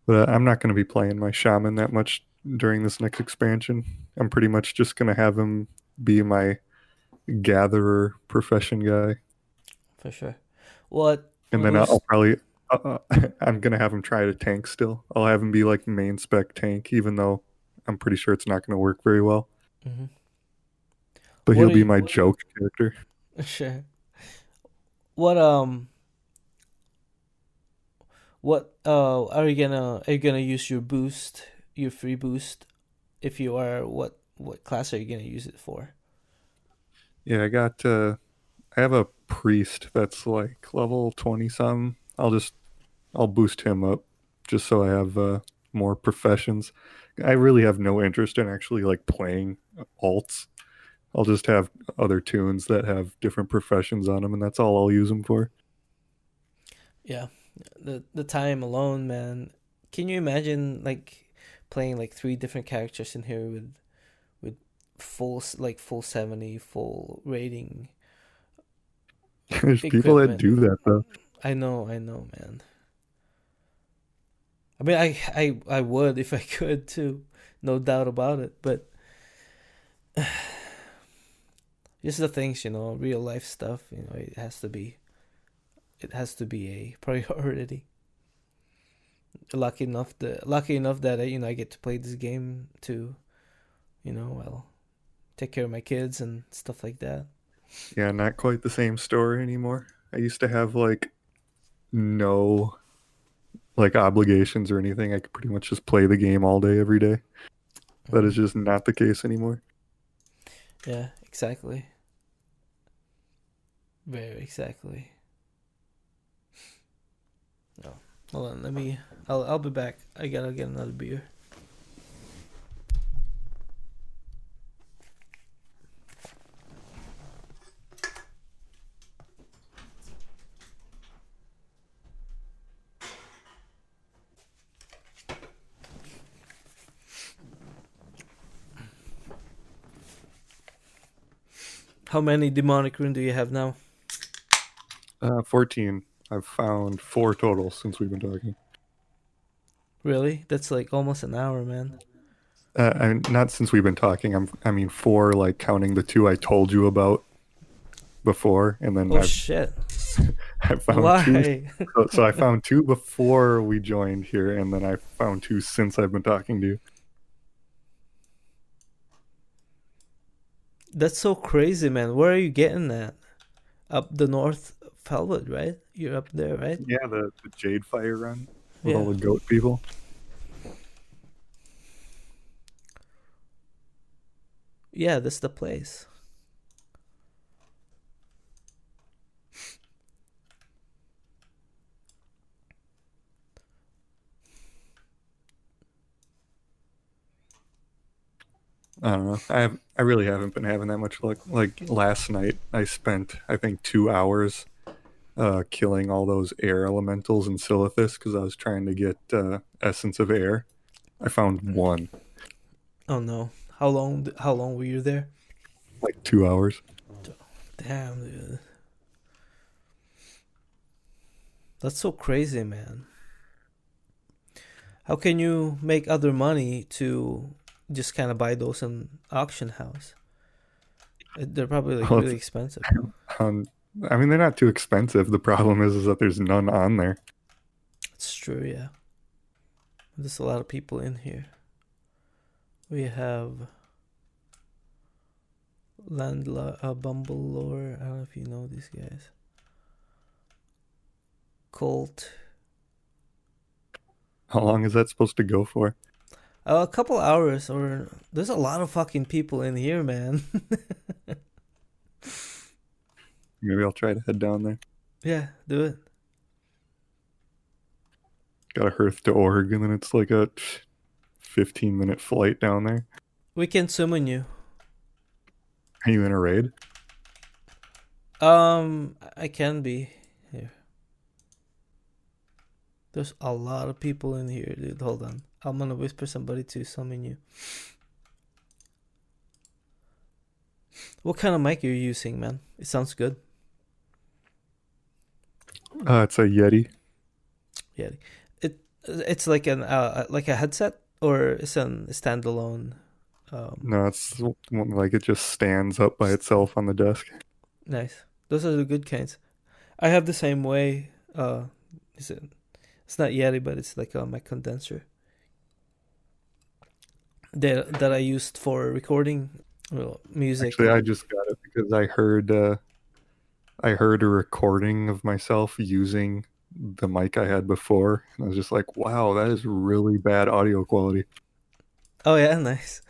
but I'm not going to be playing my shaman that much during this next expansion. I'm pretty much just going to have him be my gatherer profession guy, For sure. What and then I'll boost? probably I'm going to have him try to tank still. I'll have him be like main spec tank, even though I'm pretty sure it's not going to work very well. Mm-hmm. But What he'll are be you? my joke character. Sure. What What are you gonna use your boost, your free boost? If you are, what class are you gonna use it for? Yeah, I have a priest that's like level 20 something. I'll boost him up just so I have more professions. I really have no interest in actually like playing alts. I'll just have other tunes that have different professions on them, and that's all I'll use them for. Yeah, the time alone, man. Can you imagine like playing like three different characters in here with full 70 full rating There's people that equipment? do that though. I know, man. I mean, I would if I could too, no doubt about it. But just the things, real life stuff. It has to be a priority. Lucky enough that I get to play this game to, well, take care of my kids and stuff like that. Yeah, not quite the same story anymore. I used to have like no like obligations or anything. I could pretty much just play the game all day, every day. That is just not the case anymore. Yeah, exactly. Very exactly. No, hold on. I'll be back. I gotta get another beer. How many demonic rune do you have now? 14. I've found 4 total since we've been talking. Really? That's like almost an hour, man. Not since we've been talking. I mean 4, like counting the 2 I told you about before, and then Oh shit! I found 2. Why? So I found 2 before we joined here, and then I found 2 since I've been talking to you. That's so crazy, man. Where are you getting that? Up the North Felwood, right? You're up there, right? Yeah, the Jade Fire run with Yeah. all the goat people. Yeah, that's the place. I don't know. I really haven't been having that much luck. Like last night, I spent I think 2 hours killing all those air elementals in Silithus because I was trying to get Essence of Air. I found 1. Oh no. How long? How long were you there? Like 2 hours. Damn, dude. That's so crazy, man. How can you make other money to just kind of buy those in auction house? They're probably like Well, really expensive. I mean, they're not too expensive. The problem is that there's none on there. It's true, yeah. There's a lot of people in here. We have Bumble Lore. I don't know if you know these guys. Colt. How long is that supposed to go for? A couple hours, or there's a lot of fucking people in here, man. Maybe I'll try to head down there. Yeah, do it. Got to Hearth to Oregon, and it's like a 15-minute flight down there. We can summon you. Are you in a raid? I can be here. There's a lot of people in here, dude. Hold on. I'm gonna whisper somebody to summon you. What kind of mic are you using, man? It sounds good. It's a Yeti. Yeah. It's like a headset, or it's a standalone. No, it's like it just stands up by itself on the desk. Nice. Those are the good kinds. I have the same way. It's not Yeti, but it's like a mic condenser that I used for recording music. Actually, I just got it because I heard a recording of myself using the mic I had before, and I was just like, "Wow, that is really bad audio quality." Oh yeah, nice,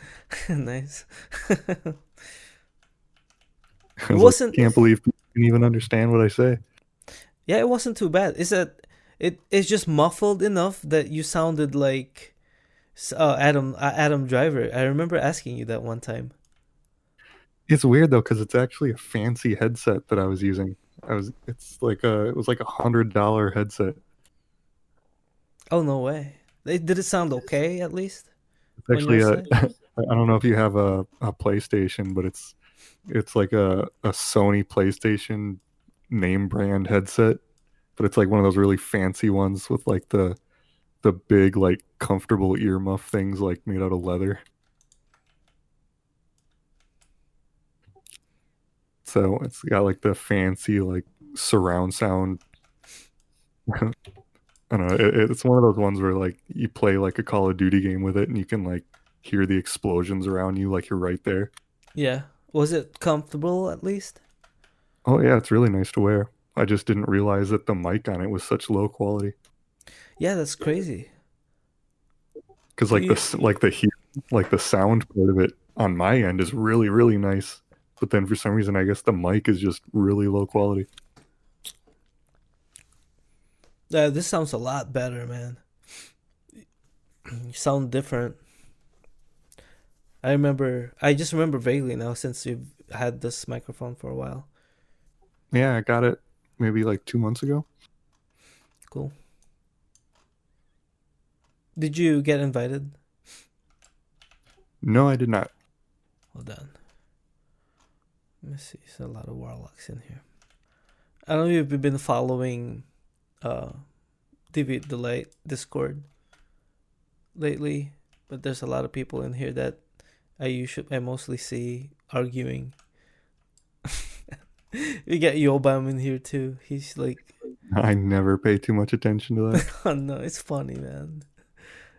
nice. I was wasn't. like, can't believe people can even understand what I say. Yeah, it wasn't too bad. It's just muffled enough that you sounded like Adam Driver. I remember asking you that one time. It's weird though because it's actually a fancy headset that I was using. It was like $100 headset. Oh no way! Did it sound okay at least? It's actually I don't know if you have a PlayStation, but it's like a Sony PlayStation name brand headset, but it's like one of those really fancy ones with like the big like comfortable earmuff things like made out of leather. So it's got like the fancy like surround sound. I don't know. It's one of those ones where like you play like a Call of Duty game with it, and you can like hear the explosions around you, like you're right there. Yeah. Was it comfortable at least? Oh yeah, it's really nice to wear. I just didn't realize that the mic on it was such low quality. Yeah, that's crazy. Because Can you? like the sound part of it on my end is really really nice, but then for some reason I guess the mic is just really low quality. This sounds a lot better, man. You sound different. I just remember vaguely now since you've had this microphone for a while. Yeah, I got it maybe like 2 months ago. Cool. Did you get invited? No, I did not. Hold on. Let me see. There's a lot of warlocks in here. I don't know if you've been following uh Deviate the Light Discord lately, but there's a lot of people in here that I mostly see arguing. We got Yobam in here too. He's like, I never pay too much attention to that. oh no, it's funny, man.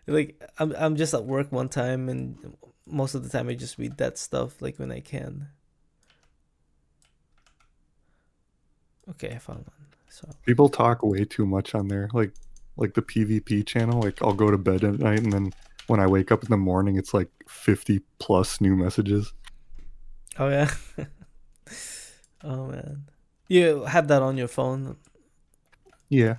Like I'm just at work one time, and most of the time I just read that stuff like when I can. Okay, I found one. So People talk way too much on there. Like the PvP channel, like I'll go to bed at night and then when I wake up in the morning it's like 50 plus new messages. oh yeah, oh man, you have that on your phone? Yeah.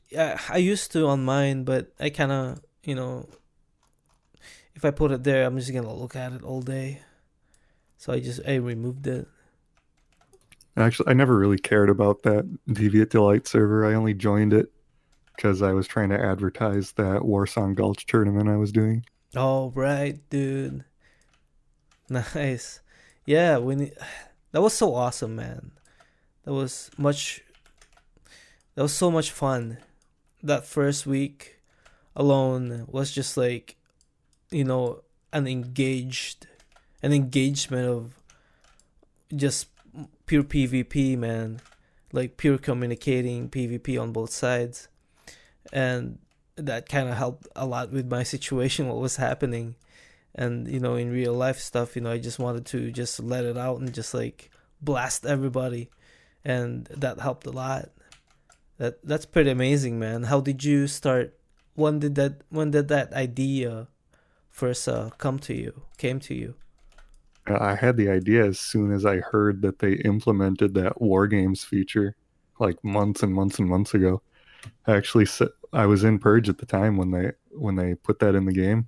Yeah, I used to on mine, but I kind of if I put it there, I'm just gonna look at it all day. So I removed it. Actually, I never really cared about that Deviate Delight server. I only joined it because I was trying to advertise that Warsong Gulch tournament I was doing. Oh right, dude. Nice. Yeah, that was so awesome, man. That was much. That was so much fun. That first week alone was just like you know an engagement of just pure PvP, man. Like pure communicating PvP on both sides, and that kind of helped a lot with my situation, what was happening, and in real life stuff. I just wanted to just let it out and just like blast everybody, and that helped a lot. That's pretty amazing, man. How did you start? When did that idea first came to you? I had the idea as soon as I heard that they implemented that War Games feature like months and months and months ago. I was in Purge at the time when they put that in the game,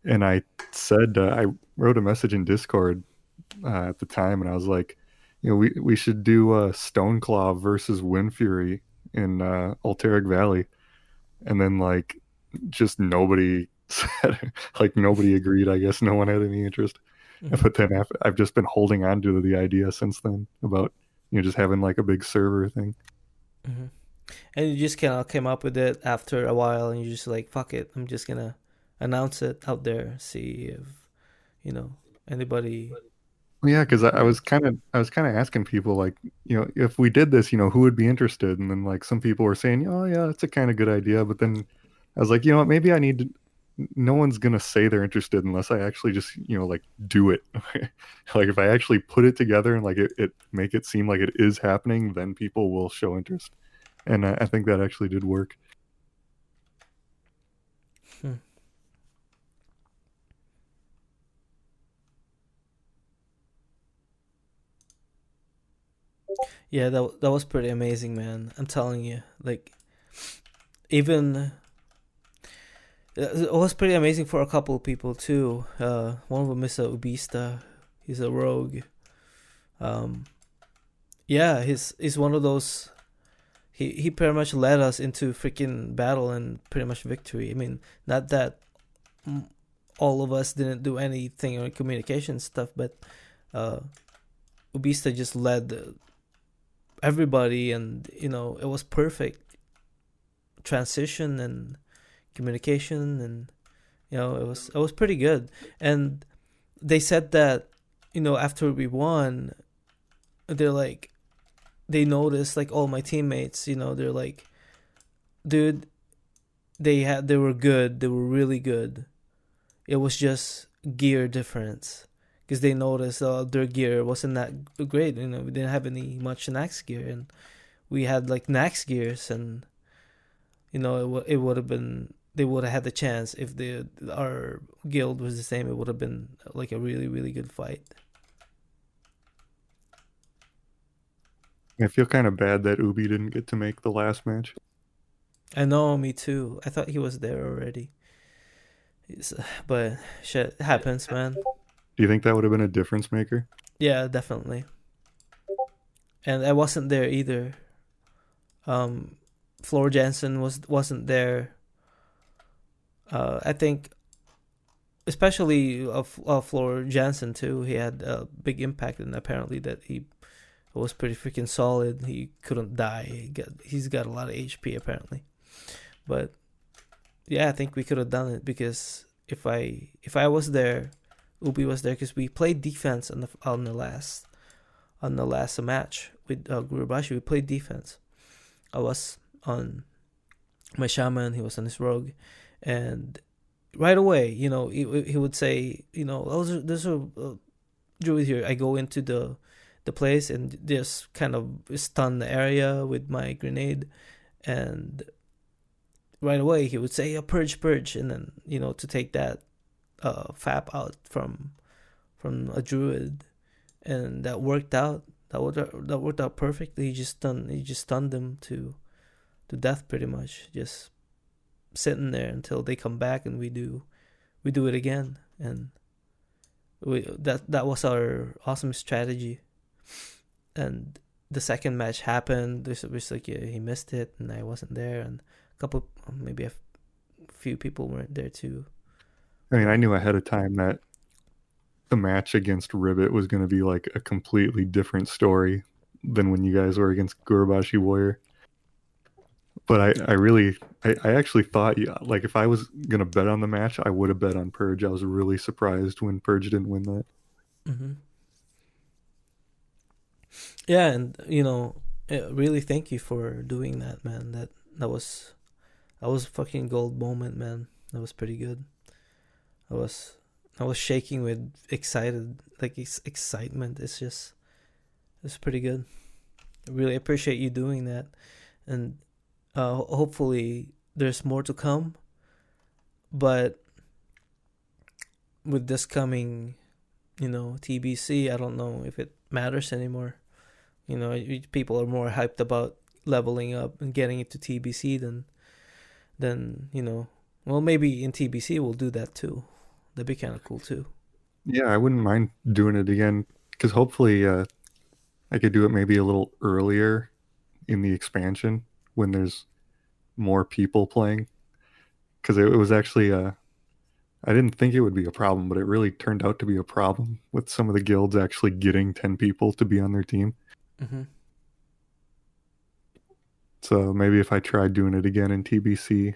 and I said I wrote a message in Discord at the time, and I was like, we should do Stoneclaw versus Wind Fury in Alteric Valley, and then like just nobody said like nobody agreed. I guess no one had any interest. Mm-hmm. But then I've just been holding on to the idea since then about just having like a big server thing. Mm-hmm. And you just kind of came up with it after a while, and you just like, fuck it, I'm just gonna announce it out there, see if anybody. Well, yeah, because I was kind of asking people like, if we did this, who would be interested? And then like some people were saying, oh yeah, it's a kind of good idea. But then I was like, what, maybe I need to. No one's gonna say they're interested unless I actually just like do it. Like if I actually put it together and like it make it seem like it is happening, then people will show interest. And I think that actually did work. Hmm. Yeah, that was pretty amazing, man. I'm telling you, like, even it was pretty amazing for a couple of people too. One of them is a Ubista. He's a rogue. Um, yeah, he's one of those. He pretty much led us into freaking battle and pretty much victory. I mean, not that all of us didn't do anything on communication stuff, but Ubista just led everybody, and it was perfect transition and communication, and it was pretty good. And they said that after we won, they're like, they noticed like all my teammates, they're like, dude, they were good, they were really good. It was just gear difference, because they noticed their gear wasn't that great. We didn't have any much Nax gear, and we had like Nax gears, and it would have been, they would have had the chance if our guild was the same. It would have been like a really really good fight. I feel kind of bad that Ubi didn't get to make the last match. I know, me too. I thought he was there already. But shit happens, man. Do you think that would have been a difference maker? Yeah, definitely. And I wasn't there either. Floor Jansen wasn't there. I think, especially Floor Jansen too. He had a big impact, and apparently that he was pretty freaking solid. He couldn't die. He's got a lot of HP apparently. But yeah, I think we could have done it, because if I was there, Ubi was there, because we played defense on the last match with Gurubashi. We played defense. I was on my Shaman, he was on his rogue, and right away, he would say, oh, there's a druid here. I go into the place and just kind of stun the area with my grenade, and right away he would say, purge, and then to take that fap out from a druid, and that worked out. That worked out perfectly. He just stunned them to death pretty much, just sitting there until they come back, and we do it again. And that was our awesome strategy. And the second match happened. There's like, he missed it, and I wasn't there, and maybe a few people weren't there too. I mean, I knew ahead of time that the match against Ribbit was going to be like a completely different story than when you guys were against Gurubashi Warrior. But I actually thought, like, if I was going to bet on the match, I would have bet on Purge. I was really surprised when Purge didn't win that. Mm-hmm. Yeah, and really thank you for doing that, man. That was a fucking gold moment, man. That was pretty good. I was shaking with excitement. It's pretty good. I really appreciate you doing that, and hopefully there's more to come. But with this coming, TBC, I don't know if it matters anymore. People are more hyped about leveling up and getting into TBC than well, maybe in TBC we'll do that too. That'd be kind of cool too. Yeah, I wouldn't mind doing it again, because hopefully I could do it maybe a little earlier in the expansion when there's more people playing, because it was actually I didn't think it would be a problem, but it really turned out to be a problem with some of the guilds actually getting 10 people to be on their team. Mm-hmm. So maybe if I tried doing it again in TBC,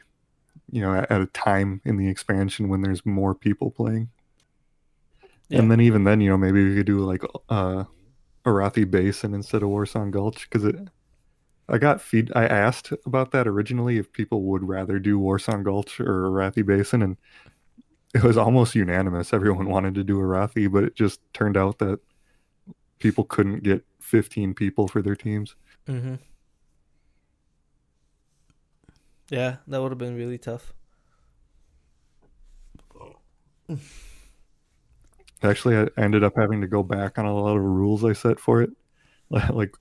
at a time in the expansion when there's more people playing. Yeah. And then even then, maybe we could do like Arathi Basin instead of Warsong Gulch, because I asked about that originally, if people would rather do Warsong Gulch or Arathi Basin, and it was almost unanimous. Everyone wanted to do Arathi, but it just turned out that people couldn't get 15 people for their teams. Mm-hmm. Yeah, that would have been really tough. Actually, I ended up having to go back on a lot of rules I set for it. Like,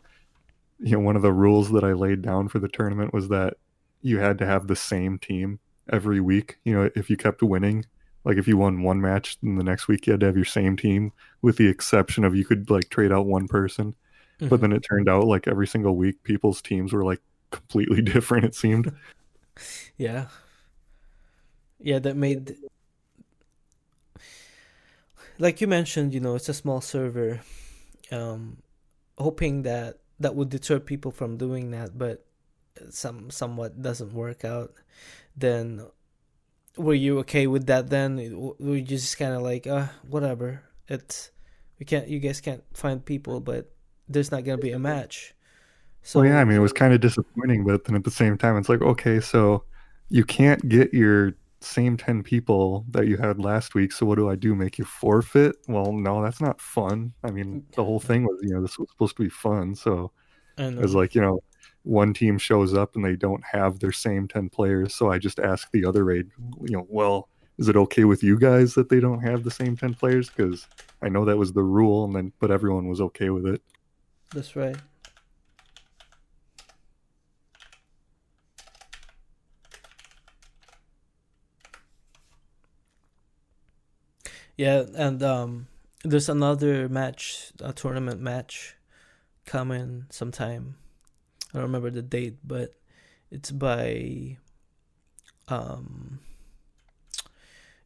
one of the rules that I laid down for the tournament was that you had to have the same team every week. If you kept winning, like if you won one match, then the next week you had to have your same team, with the exception of you could like trade out one person. Mm-hmm. But then it turned out like every single week people's teams were like completely different, it seemed. Yeah, that made, like you mentioned, it's a small server. Hoping that would deter people from doing that, but somewhat doesn't work out. Then were you okay with that then? Were you just kind of like, whatever, you guys can't find people, but there's not gonna be a match. So well, yeah, I mean, it was kind of disappointing, but then at the same time, it's like, okay, so you can't get your same 10 people that you had last week, so what do I do? Make you forfeit? Well, no, that's not fun. I mean, the whole thing was, this was supposed to be fun, so it was like, one team shows up and they don't have their same 10 players. So I just ask the other raid, well, is it okay with you guys that they don't have the same 10 players? Because I know that was the rule, but everyone was okay with it. That's right. Yeah, and there's another match, a tournament match, coming sometime. I don't remember the date, but it's by a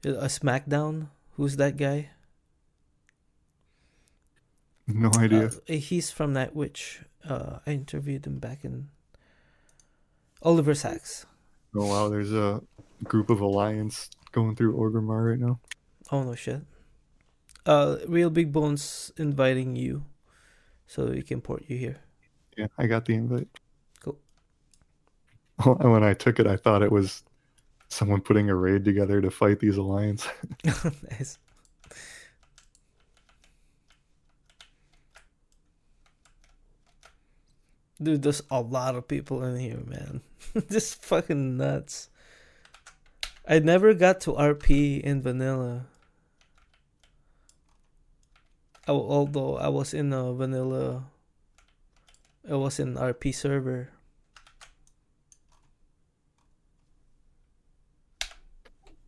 SmackDown. Who's that guy? No idea. He's from Nightwitch. I interviewed him back in Oliver Sacks. Oh wow, there's a group of Alliance going through Orgrimmar right now. Oh no shit. Real Big Bones inviting you, so we can port you here. Yeah, I got the invite. Cool. And when I took it, I thought it was someone putting a raid together to fight these Alliance. Nice. Dude, there's a lot of people in here, man. Just fucking nuts. I never got to RP in vanilla. Although I was in a vanilla, I was in RP server.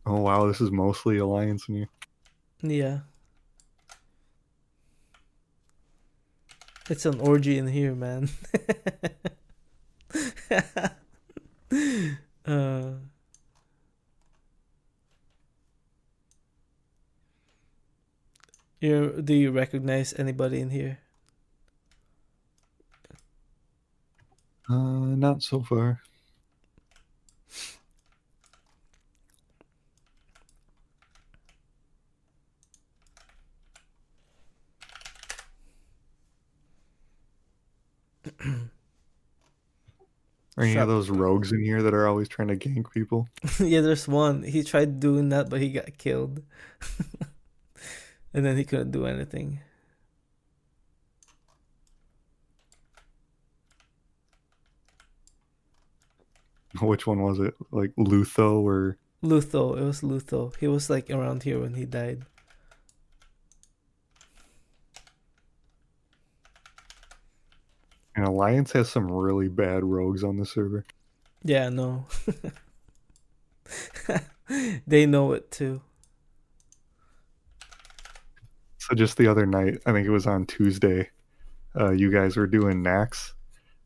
Oh wow, this is mostly Alliance in here. Yeah. It's an orgy in here, man. Do you recognize anybody in here? Not so far. Are any of those rogues in here that are always trying to gank people? Yeah, there's one. He tried doing that, but he got killed. And then he couldn't do anything. Which one was it? Like Lutho or... Lutho. It was Lutho. He was like around here when he died. And Alliance has some really bad rogues on the server. Yeah, no. They know it too. So just the other night, I think it was on Tuesday, you guys were doing Nax.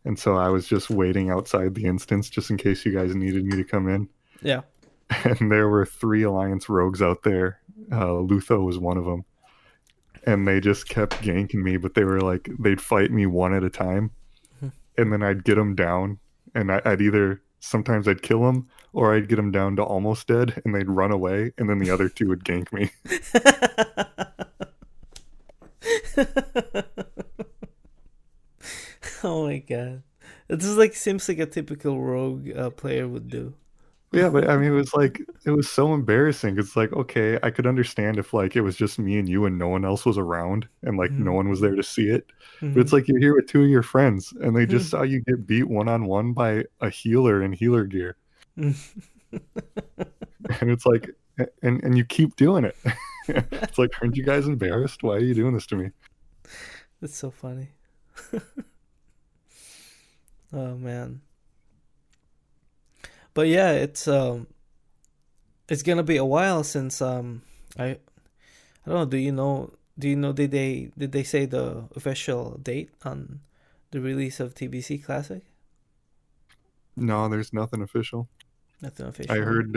And so I was just waiting outside the instance just in case you guys needed me to come in. Yeah. And there were 3 Alliance rogues out there. Lutho was one of them. And they just kept ganking me, but they were like, they'd fight me one at a time. And then I'd get them down. And I'd either, sometimes I'd kill them, or I'd get them down to almost dead, and they'd run away. And then the other 2 would gank me. Oh my god. This is like seems like a typical rogue player would do. Yeah, but I mean, it was so embarrassing. It's like, okay, I could understand if like it was just me and you and no one else was around and like no one was there to see it. But it's like you're here with 2 of your friends and they just saw you get beat one-on-one by a healer in healer gear. And it's like, and you keep doing it. It's like, aren't you guys embarrassed? Why are you doing this to me? That's so funny. Oh man. But yeah, it's gonna be a while since I don't know, do you know did they say the official date on the release of TBC Classic? No, there's nothing official. Nothing official. I heard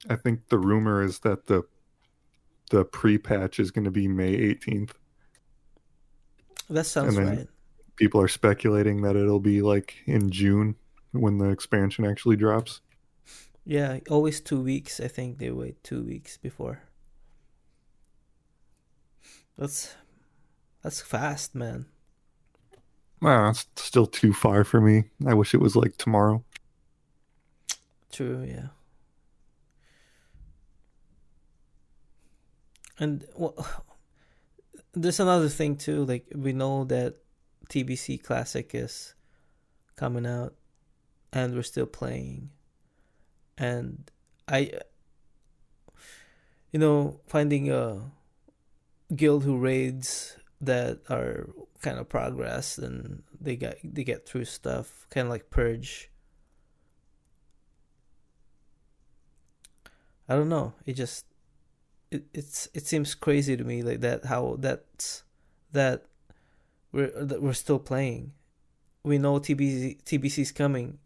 I think the rumor is that the pre-patch is going to be May 18th. That sounds right. People are speculating that it'll be like in June when the expansion actually drops. Yeah, always 2 weeks. I think they wait 2 weeks before. That's fast, man. It's still too far for me. I wish it was like tomorrow. True, yeah. And there's another thing too. Like we know that TBC Classic is coming out, and we're still playing. And I, finding a guild who raids that are kind of progress and they get through stuff, kind of like Purge. I don't know. It seems crazy to me like that, how that we're still playing. We know TBC's coming,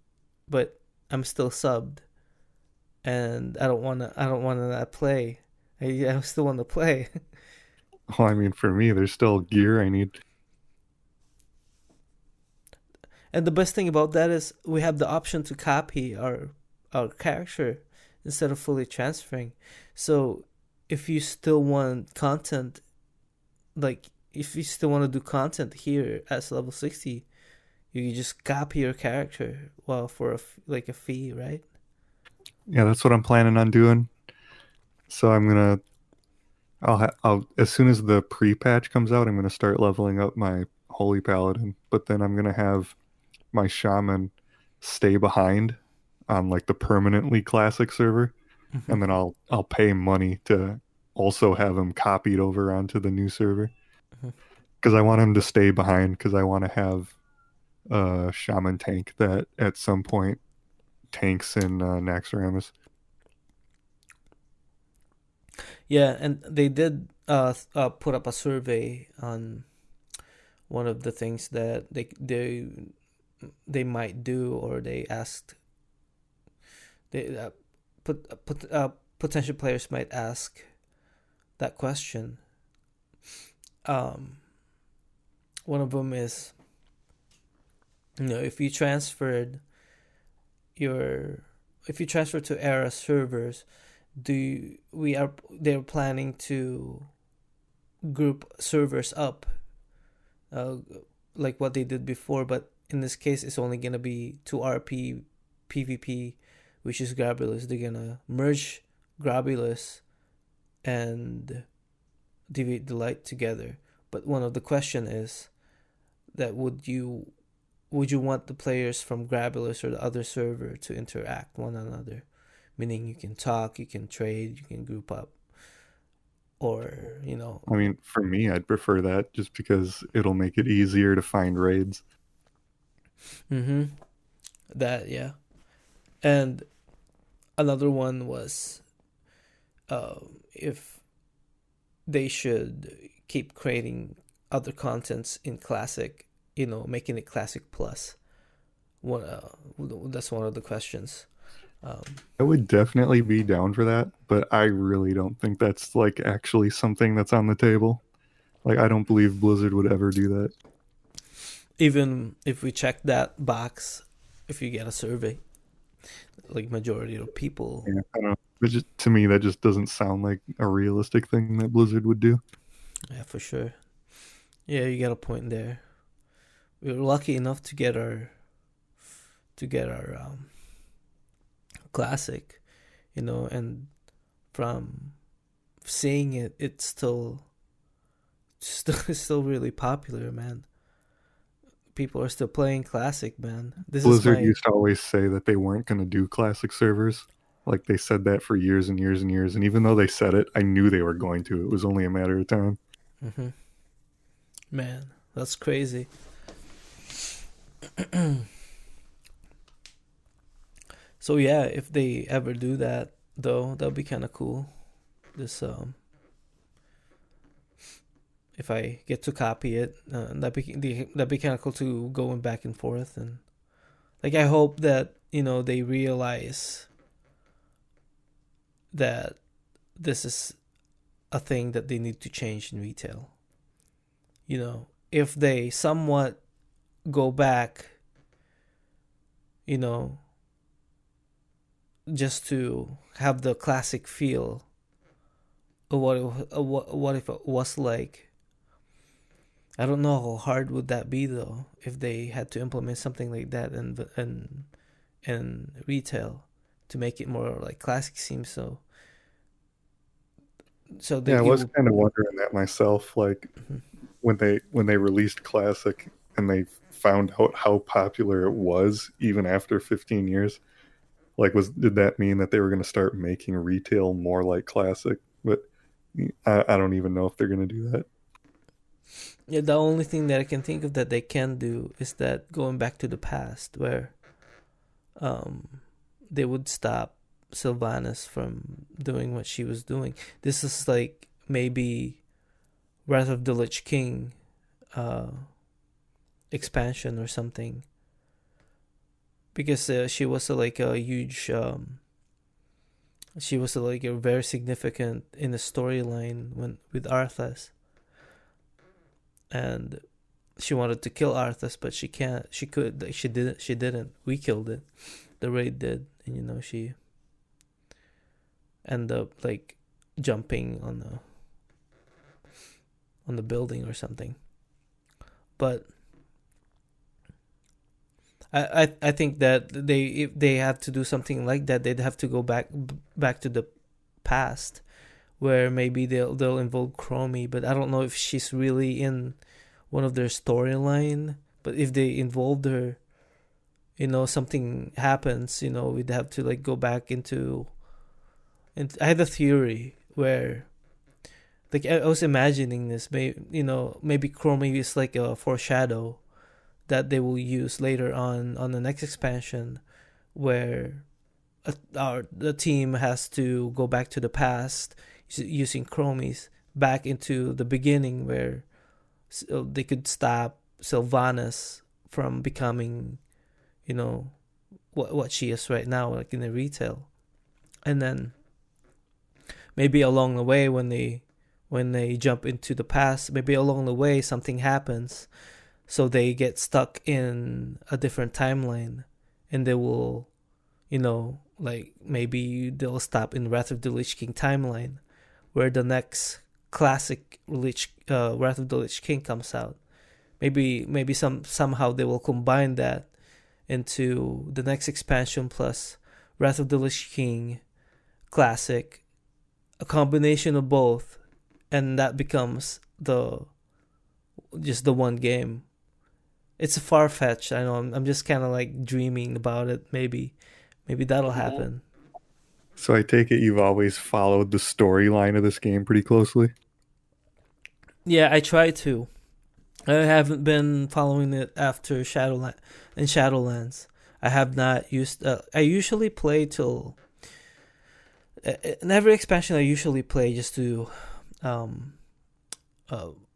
but I'm still subbed, and I don't wanna not play. I still want to play. Well, I mean, for me, there's still gear I need. And the best thing about that is we have the option to copy our character instead of fully transferring. So if you still want content, like if you still want to do content here as level 60, you can just copy your character, well, for like a fee, right? Yeah, that's what I'm planning on doing. So I'll as soon as the pre-patch comes out, I'm gonna start leveling up my Holy Paladin. But then I'm gonna have my Shaman stay behind on like the permanently classic server, and then I'll pay money to also have him copied over onto the new server because I want him to stay behind because I want to have a Shaman tank that at some point tanks in Naxxramas. Yeah, and they did put up a survey on one of the things that they might do, or they asked they potential players might ask that question. One of them is, if you transferred to Era servers, they're planning to group servers up, like what they did before, but in this case it's only gonna be 2 RP PvP, which is Grabulus. They're gonna merge Grabulus and Deviate Delight together. But one of the question is that would you want the players from Grabulus or the other server to interact one another? Meaning you can talk, you can trade, you can group up. Or, I mean, for me, I'd prefer that just because it'll make it easier to find raids. That, yeah. And another one was if they should keep creating other contents in Classic, making it Classic Plus. That's one of the questions. I would definitely be down for that, but I really don't think that's like actually something that's on the table. Like, I don't believe Blizzard would ever do that. Even if we check that box, if you get a survey, like majority of people. Yeah, I don't know. To me, that just doesn't sound like a realistic thing that Blizzard would do. Yeah, for sure. Yeah, you got a point there. We were lucky enough to get our Classic, and from seeing it, it's still really popular, man. People are still playing Classic, man. Blizzard used to always say that they weren't going to do Classic servers. Like, they said that for years and years and years, and even though they said it, I knew they were going to. It was only a matter of time. Man, that's crazy. So yeah, if they ever do that, though, that'll be kind of cool. This if I get to copy it, that'd be kind of cool to going back and forth, and like I hope that they realize that this is a thing that they need to change in retail. If they somewhat go back, just to have the classic feel of what if it was like. I don't know how hard would that be though if they had to implement something like that in retail to make it more like classic seems so. Yeah, I was kind of wondering that myself. Like when they released Classic, and they found out how popular it was even after 15 years. Like, did that mean that they were going to start making retail more like classic? But I don't even know if they're going to do that. Yeah, the only thing that I can think of that they can do is that going back to the past, where they would stop Sylvanas from doing what she was doing. This is like maybe Wrath of the Lich King expansion or something, because she was like a huge she was like a very significant in the storyline when with Arthas, and she wanted to kill Arthas, but she can't. She could. Like, she didn't. She didn't. We killed it. The raid did, and she ended up like jumping on the building or something. But I think that if they have to do something like that, they'd have to go back to the past, where maybe they'll involve Chromie, but I don't know if she's really in one of their storyline. But if they involved her, something happens, we'd have to like go back into. And I had a theory where, like, I was imagining this, maybe Chromie is like a foreshadow that they will use later on the next expansion, where the team has to go back to the past using Chromies back into the beginning, where they could stop Sylvanas from becoming, what she is right now, like in the retail. And then maybe along the way, when they jump into the past, maybe along the way something happens, so they get stuck in a different timeline, and they will, like maybe they'll stop in Wrath of the Lich King timeline, where the next classic Wrath of the Lich King comes out. Maybe somehow they will combine that into the next expansion plus Wrath of the Lich King classic, a combination of both, and that becomes just the one game. It's far-fetched, I know. I'm just kind of like dreaming about it. Maybe that'll happen. So I take it you've always followed the storyline of this game pretty closely? Yeah, I try to. I haven't been following it after Shadowlands. I have not used. I usually play till. In every expansion, I usually play just to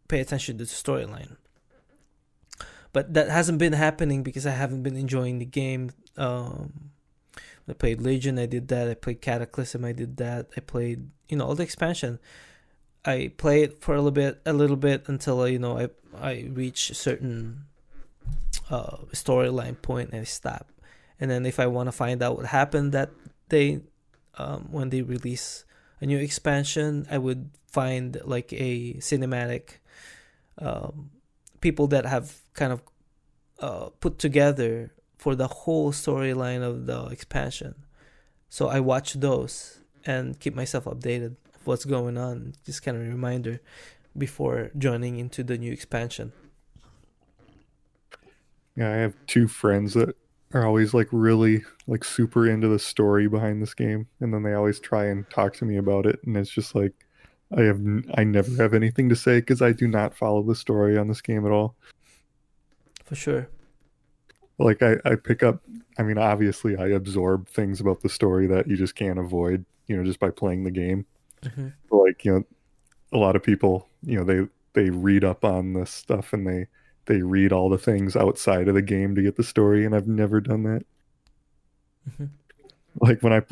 pay attention to the storyline. But that hasn't been happening because I haven't been enjoying the game. I played Legion, I did that. I played Cataclysm, I did that. I played, all the expansion. I play it for a little bit until I reach a certain storyline point and I stop. And then if I want to find out what happened that day, when they release a new expansion, I would find like a cinematic people that have kind of put together for the whole storyline of the expansion. So I watch those and keep myself updated of what's going on. Just kind of a reminder before joining into the new expansion. Yeah, I have two friends that are always like really like super into the story behind this game, and then they always try and talk to me about it, and it's just like I never have anything to say because I do not follow the story on this game at all. For sure. Like I pick up, I mean, obviously I absorb things about the story that you just can't avoid, just by playing the game. Mm-hmm. But like, a lot of people, they read up on this stuff and they read all the things outside of the game to get the story, and I've never done that. Mm-hmm. Like when a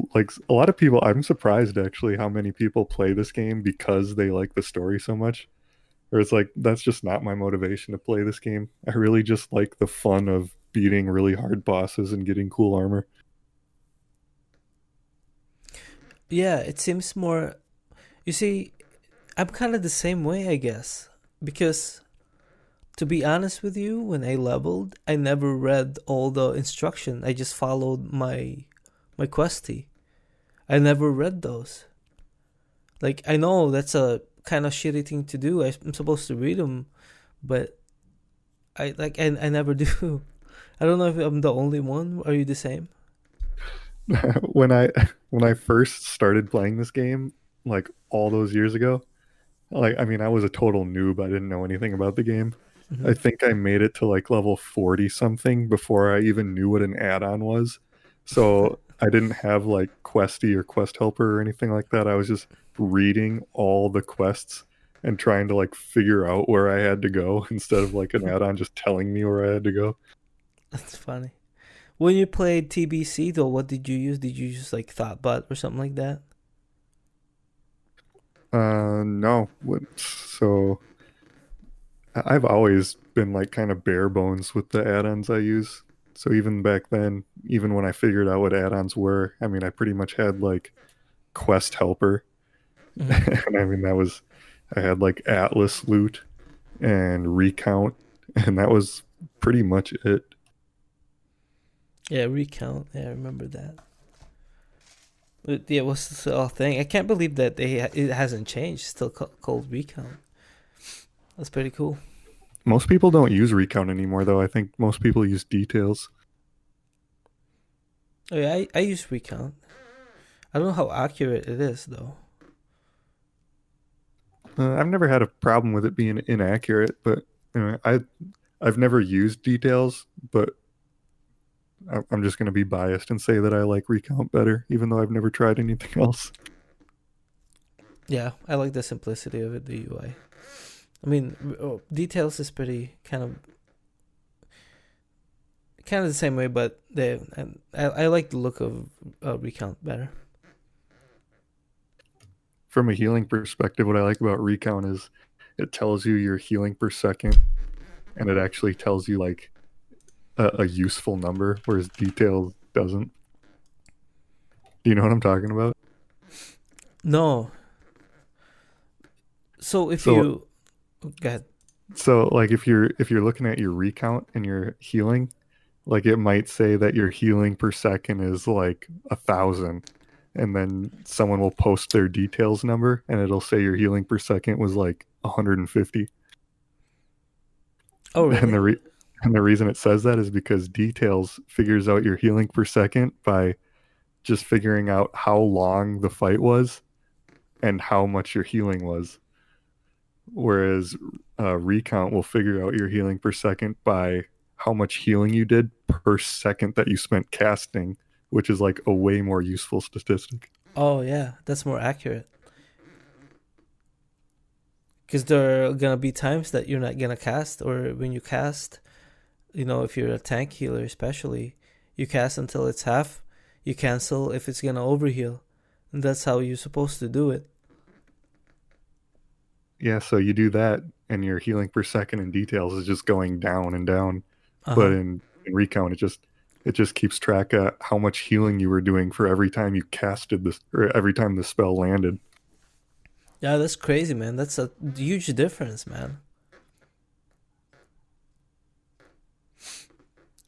lot of people, I'm surprised actually how many people play this game because they like the story so much. Or it's like, that's just not my motivation to play this game. I really just like the fun of beating really hard bosses and getting cool armor. Yeah, it seems more. You see, I'm kind of the same way, I guess. Because, to be honest with you, when I leveled, I never read all the instruction. I just followed my questy. I never read those. Like, I know that's a kind of shitty thing to do. I'm supposed to read them, but I never do. I don't know if I'm the only one. Are you the same? when I when I first started playing this game, like all those years ago, like I mean, I was a total noob. I didn't know anything about the game. Hmm. I think I made it to like level 40 something before I even knew what an add-on was. So I didn't have like Questy or Quest Helper or anything like that. I was just reading all the quests and trying to like figure out where I had to go instead of like an add-on just telling me where I had to go. That's funny. When you played TBC though, what did you use? Did you use like Thoughtbot or something like that? No. So I've always been like kind of bare bones with the add-ons I use. So even back then, even when I figured out what add-ons were, I mean, I pretty much had like Quest Helper, Hmm. and I mean I had like Atlas loot and Recount, and that was pretty much it. Yeah, Recount. Yeah, I remember that. Yeah, what's this whole thing? I can't believe that it hasn't changed. It's still called Recount. That's pretty cool. Most people don't use Recount anymore, though. I think most people use Details. Oh yeah, I use Recount. I don't know how accurate it is though. I've never had a problem with it being inaccurate, but I've never used Details, but I'm just going to be biased and say that I like Recount better, even though I've never tried anything else. Yeah, I like the simplicity of it, the UI. I mean, Details is pretty kind of the same way, but I like the look of Recount better. From a healing perspective, what I like about Recount is it tells you your healing per second, and it actually tells you like a useful number, whereas Details doesn't. Do you know what I'm talking about? No, so if So you go ahead. so like if you're looking at your recount and your healing, like it might say that your healing per second is like 1,000, and then someone will post their details number and it'll say your healing per second was like 150. Oh And really? the reason it says that is because details figures out your healing per second by just figuring out how long the fight was and how much your healing was. Whereas recount will figure out your healing per second by how much healing you did per second that you spent casting, which is like a way more useful statistic. Oh yeah, that's more accurate. Because there are gonna be times that you're not gonna cast, or when you cast, if you're a tank healer especially, you cast until it's half, you cancel if it's gonna overheal, and that's how you're supposed to do it. Yeah, so you do that, and your healing per second in details is just going down and down. Uh But huh. in recount, it just keeps track of how much healing you were doing for every time you casted this, or every time the spell landed. Yeah, that's crazy, man. That's a huge difference, man.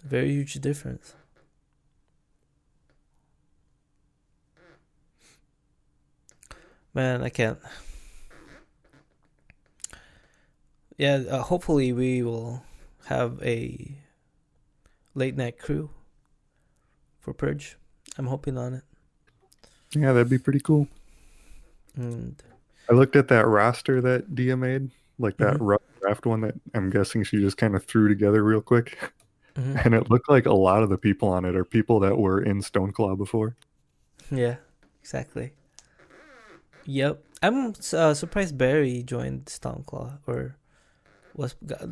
Very huge difference. Man, I can't. Yeah, hopefully we will have a late night crew for Purge. I'm hoping on it. Yeah, that'd be pretty cool. And I looked at that roster that Dia made, like that hmm rough draft one that I'm guessing she just kind of threw together real quick. hmm And it looked like a lot of the people on it are people that were in Stoneclaw before. yeah, exactly. Yep. I'm surprised Barry joined Stoneclaw or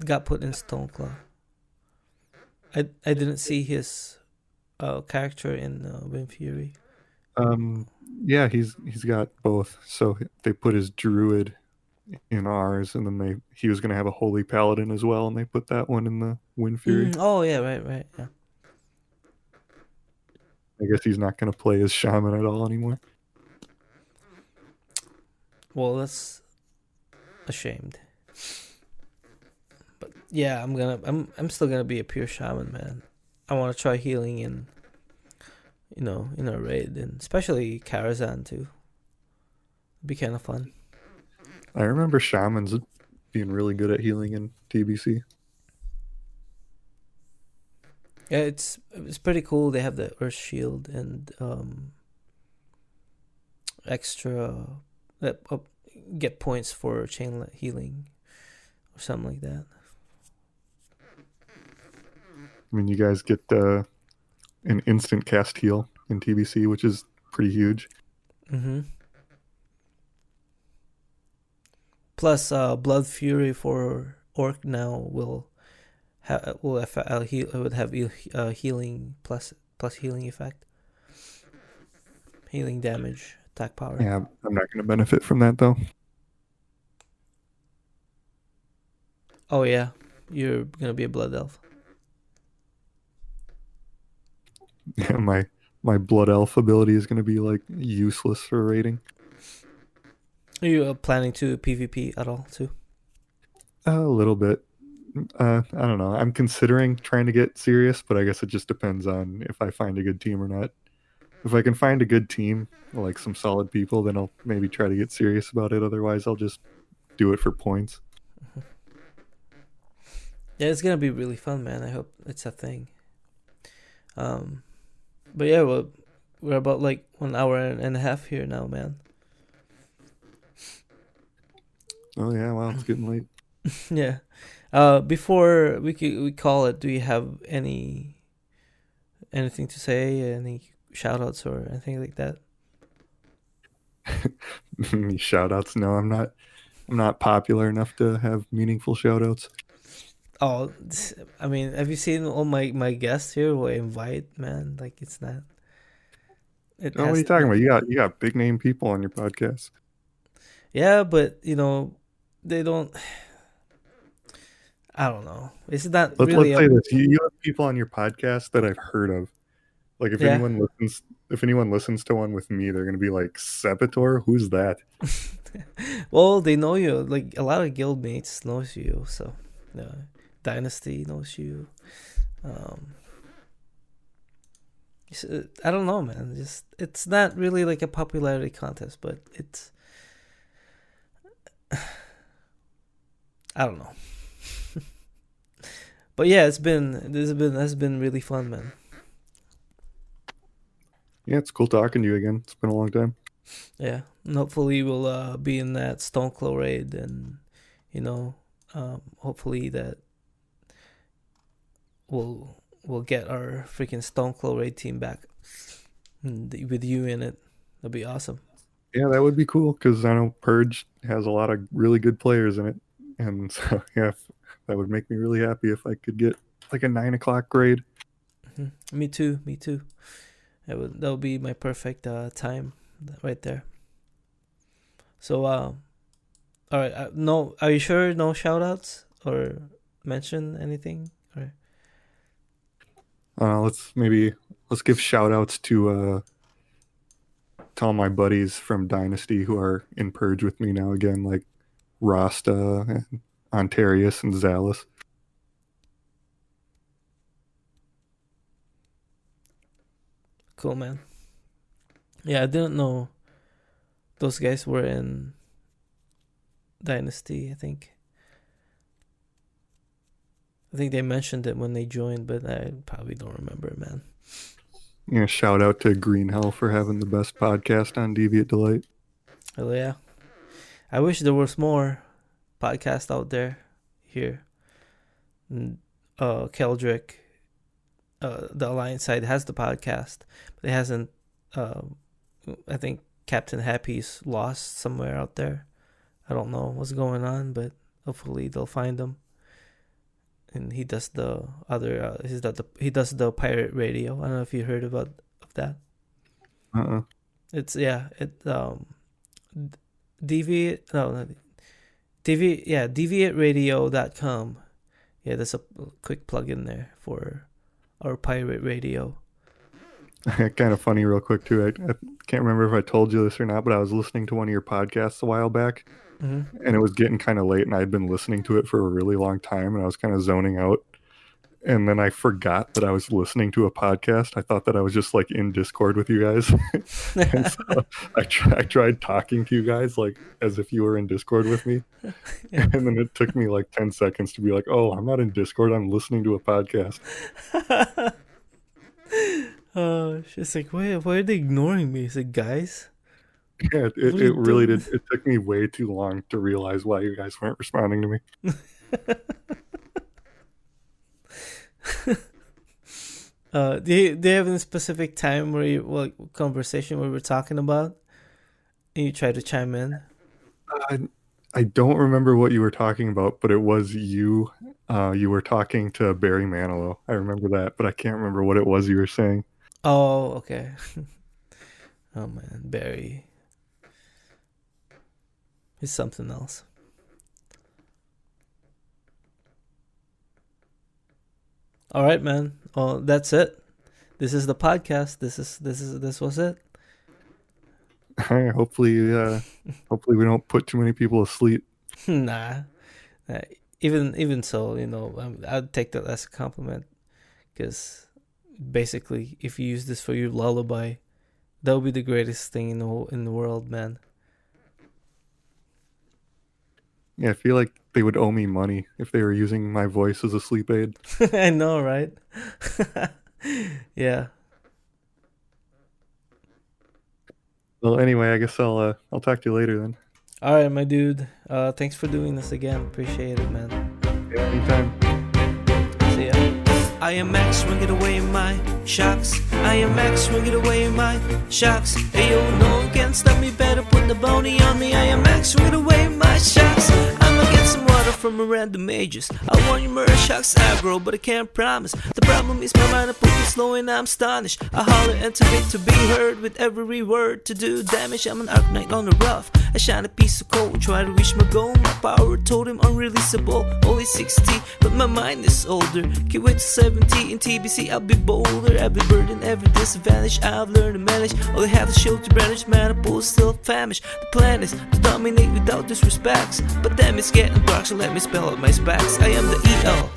got put in Stoneclaw. I didn't see his character in Wind Fury. Um, yeah, he's got both. So they put his druid in ours, and then he was gonna have a holy paladin as well, and they put that one in the Wind Fury. Oh yeah, right, yeah. I guess he's not gonna play as shaman at all anymore. Well, that's ashamed. But yeah, I'm still gonna be a pure shaman, man. I want to try healing in a raid, and especially Karazhan too. It'd be kind of fun. I remember shamans being really good at healing in TBC. Yeah, it's pretty cool. They have the Earth Shield and extra get points for chain healing or something like that. I mean, you guys get an instant cast heal in TBC, which is pretty huge. Mm-hmm. Plus, Blood Fury for Orc now would have healing plus healing effect, healing damage, attack power. Yeah, I'm not going to benefit from that though. Oh yeah, you're gonna be a blood elf. Yeah, my blood elf ability is going to be like useless for raiding. Are you planning to PvP at all too? A little bit. I don't know. I'm considering trying to get serious, but I guess it just depends on if I find a good team or not. If I can find a good team, like some solid people, then I'll maybe try to get serious about it. Otherwise, I'll just do it for points. Yeah, it's gonna be really fun, man. I hope it's a thing. But yeah, we're about like 1 hour and a half here now, man. Oh yeah, wow, it's getting late. Yeah. Before we call it, do you have anything to say? Any shout outs or anything like that? Shout outs? No, I'm not popular enough to have meaningful shout outs. Oh, I mean, have you seen all my guests here who I invite, man? Like, it's not. What are you talking about? You got big name people on your podcast. Yeah, but they don't. I don't know. It's not really. Let's say this: you have people on your podcast that I've heard of. Like, if anyone listens to one with me, they're gonna be like, "Cepitore, who's that?" Well, they know you. Like, a lot of guild mates knows you, so Dynasty knows you. I don't know, man. Just it's not really like a popularity contest, but it's. I don't know. But yeah, this has been really fun, man. Yeah, it's cool talking to you again. It's been a long time. Yeah, and hopefully we'll be in that Stoneclaw raid, and hopefully that we'll get our freaking Stoneclaw raid team back with you in it. That'd be awesome. Yeah, that would be cool because I know Purge has a lot of really good players in it, and so yeah, that would make me really happy if I could get like a 9 o'clock grade. Mm-hmm. Me too. That would be my perfect time right there. So all right, no, are you sure no shout outs or mention anything? Or Let's give shout outs to all my buddies from Dynasty who are in Purge with me now again, like Rasta, Ontarius, and Zalus. Cool, man. Yeah, I didn't know those guys were in Dynasty. I think they mentioned it when they joined, but I probably don't remember, man. Yeah, shout out to Green Hell for having the best podcast on Deviate Delight. Hell yeah. I wish there was more podcasts out there here. Keldrick, the Alliance side has the podcast, but it hasn't. I think Captain Happy's lost somewhere out there. I don't know what's going on, but hopefully they'll find him. And he does the other. He does the pirate radio. I don't know if you heard of that. It's deviateradio.com. Yeah, there's a quick plug in there for our pirate radio. Kind of funny real quick too. I can't remember if I told you this or not, but I was listening to one of your podcasts a while back, and it was getting kind of late, and I had been listening to it for a really long time, and I was kind of zoning out. and then I forgot that I was listening to a podcast. I thought that I was just like in Discord with you guys. And so I tried talking to you guys like as if you were in Discord with me. Yeah. And then it took me like 10 seconds to be like, oh, I'm not in Discord. I'm listening to a podcast. Oh, she's like, why are they ignoring me? It's like, guys, Yeah, what are it you really doing? did. It took me way too long to realize why you guys weren't responding to me. Do you have any specific time where you like conversation where we're talking about and you try to chime in? I don't remember what you were talking about, but it was you. You were talking to Barry Manilow. I remember that, but I can't remember what it was you were saying. Oh, okay. Oh man, Barry. He's something else. All right, man. Oh, that's it. This is the podcast. This was it. Hopefully we don't put too many people asleep. Nah. Even so, I'd take that as a compliment, because basically, if you use this for your lullaby, that would be the greatest thing in the world, man. Yeah, I feel like they would owe me money if they were using my voice as a sleep aid. I know, right? Yeah. Well, anyway, I guess I'll talk to you later then. All right, my dude. Thanks for doing this again. Appreciate it, man. Yeah, anytime. See ya. I am Max, swinging away my shocks. I am Max, swinging away my shocks. Hey, yo, no one can stop me. Better put the bounty on me. I am Max, swinging away my shocks. I'ma get some water from a random ages. I want your murder shocks aggro, but I can't promise. The problem is my mind, I put it slow and I'm astonished. I holler and to it to be heard with every word to do damage. I'm an arc knight on the rough. I shine a piece of coal, try to reach my goal. My power totem unreleasable. Only 60, but my mind is older. Can't wait till 70 in TBC. I'll be bolder. Every burden, every disadvantage, I've learned to manage. All I have is shield to brandish. Maniple is still famished. The plan is to dominate without disrespects, but damn, it's getting dark, so let me spell out my specs. I am the ELEMENTAL.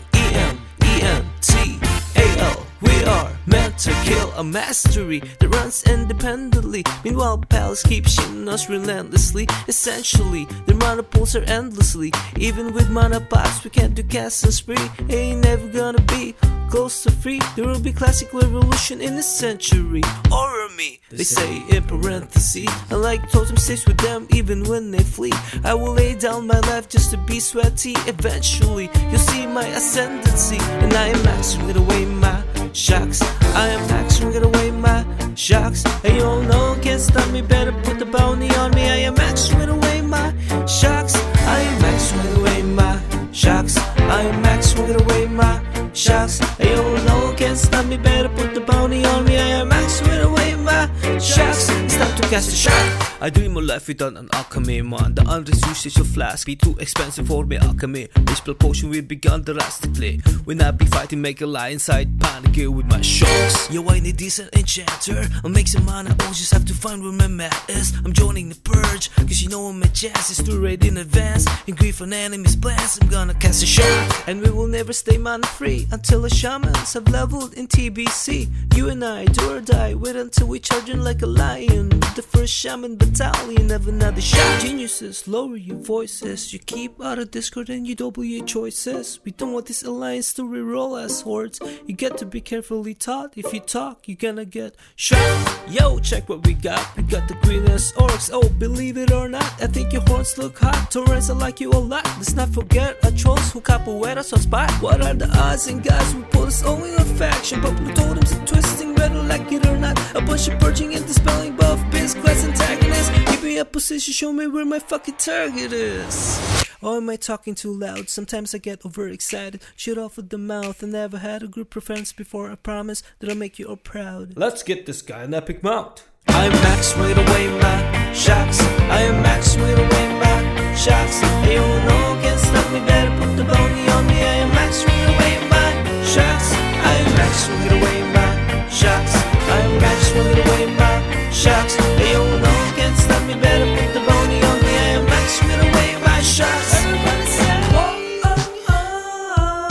We are meant to kill, a mastery that runs independently. Meanwhile, pals keep shitting us relentlessly. Essentially, the mana pools are endlessly. Even with mana pots, we can't do cast and spree. Ain't never gonna be close to free. There will be classic revolution in a century. Or me, they say in parentheses. I like totem stays with them even when they flee. I will lay down my life just to be sweaty. Eventually, you'll see my ascendancy. And I am maxing it away my shocks. I am maxing it away my shocks. And you all know can't stop me. Better put the bounty on me. I am maxing it away my shocks. I am maxing it away my shocks. I am maxing it away my shocks. And you all know can't stop me. Better put the bounty on me. I am maxing it away my shocks. It's time to cast a shot. I dream of life without an alchemy, man. The unrestricted usage of flask be too expensive for me alchemy. This spell potion will begun drastically. When I be fighting, make a lie inside panic with my shocks. Yo, I need decent enchanter. I'll make some mana, I'll just have to find where my mat is. I'm joining the Purge, cause you know my chance is too ready in advance. In grief on enemies' plans, I'm gonna cast a shot. And we will never stay mana free until the shamans have leveled in TBC. You and I, do or die, wait until we charging like a lion. With the first shaman battalion of another shot. Geniuses, lower your voices. You keep out of Discord and you double your choices. We don't want this alliance to reroll as hordes. You get to be carefully taught. If you talk, you're gonna get shot. Yo, check what we got. We got the greenest orcs. Oh, believe it or not, I think your horns look hot. Taurens, I like you a lot. Let's not forget our trolls who capoeiras on spot. What are the odds and guys who put us only on faction? But blue totems are twisting, whether like it or not. A bunch of purging and dispelling buff, biz, class antagonists. Give me a position, show me where my fucking target is. Oh, am I talking too loud? Sometimes I get overexcited. Shit off with the mouth. I never had a group preference before. I promise that I'll make you all proud. Let's get this guy an epic mount. I am Max, wait away my shocks. I am Max, wait away my shocks. Hey, you know can't stop me. Better put the bounty on me. I am Max, wait away my shocks. I am Max, wait away my shocks. I am Max, wait away my shocks. Hey, you know can't stop me. Better put the bounty on me. I am Max, wait away my shocks. Everybody say, whoa, oh, oh,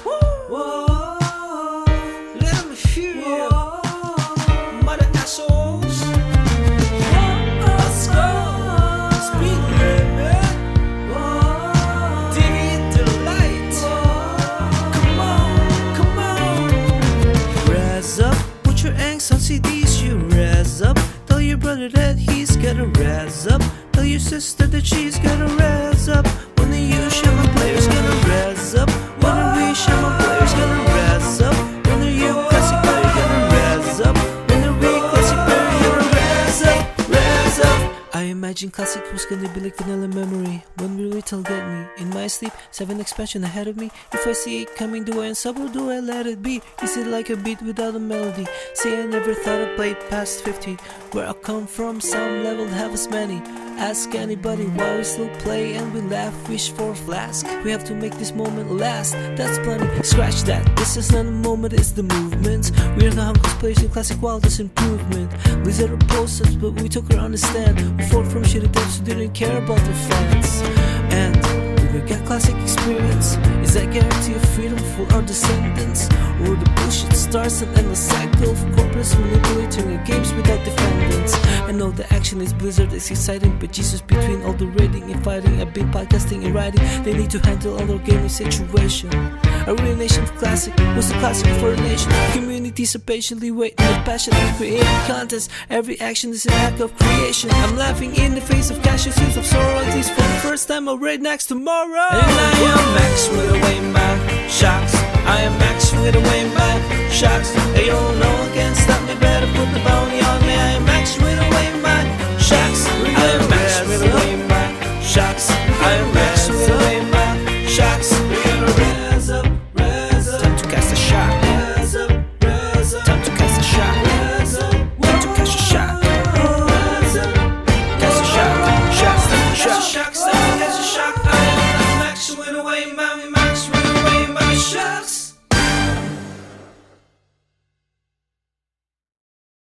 oh. Woo. res up. Tell your brother that he's gotta res up. Tell your sister that she's gotta res up. When are you Shaman players gonna res up? When are we Shaman players gonna res up? When are you classic player gonna res up? When are we classic player gonna res up? Res up. I imagine classic was gonna be like vanilla memory. When will it all get me? In my sleep, 7 expansion ahead of me. If I see it coming, do I unsub or do I let it be? Is it like a beat without a melody? See, I never thought I'd play past 50. Where I come from, some level have as many. Ask anybody why we still play and we laugh, wish for a flask. We have to make this moment last, that's plenty. Scratch that, this is not a moment, it's the movement. We are the humblest players in classic wildest improvement. Blizzard opposed us, but we took her on the stand. We fought from shitty devs who didn't care about their fans. And we got classic experience. Is that guarantee of freedom for our descendants? Or the bullshit starts an endless cycle of corporates manipulating our games without defendants? I know the action is Blizzard, it's exciting, but Jesus, between all the raiding and fighting, I've been podcasting and writing. They need to handle all our gaming situation. A real nation for classic, what's the classic for a nation? Communities are patiently waiting and passionately creating contents. Every action is an act of creation. I'm laughing in the face of cashews of sororities for the first time I'll raid next tomorrow. And I am Max with a way back shocks. I am Max with a way back shocks. Hey, yo, no one can stop me back.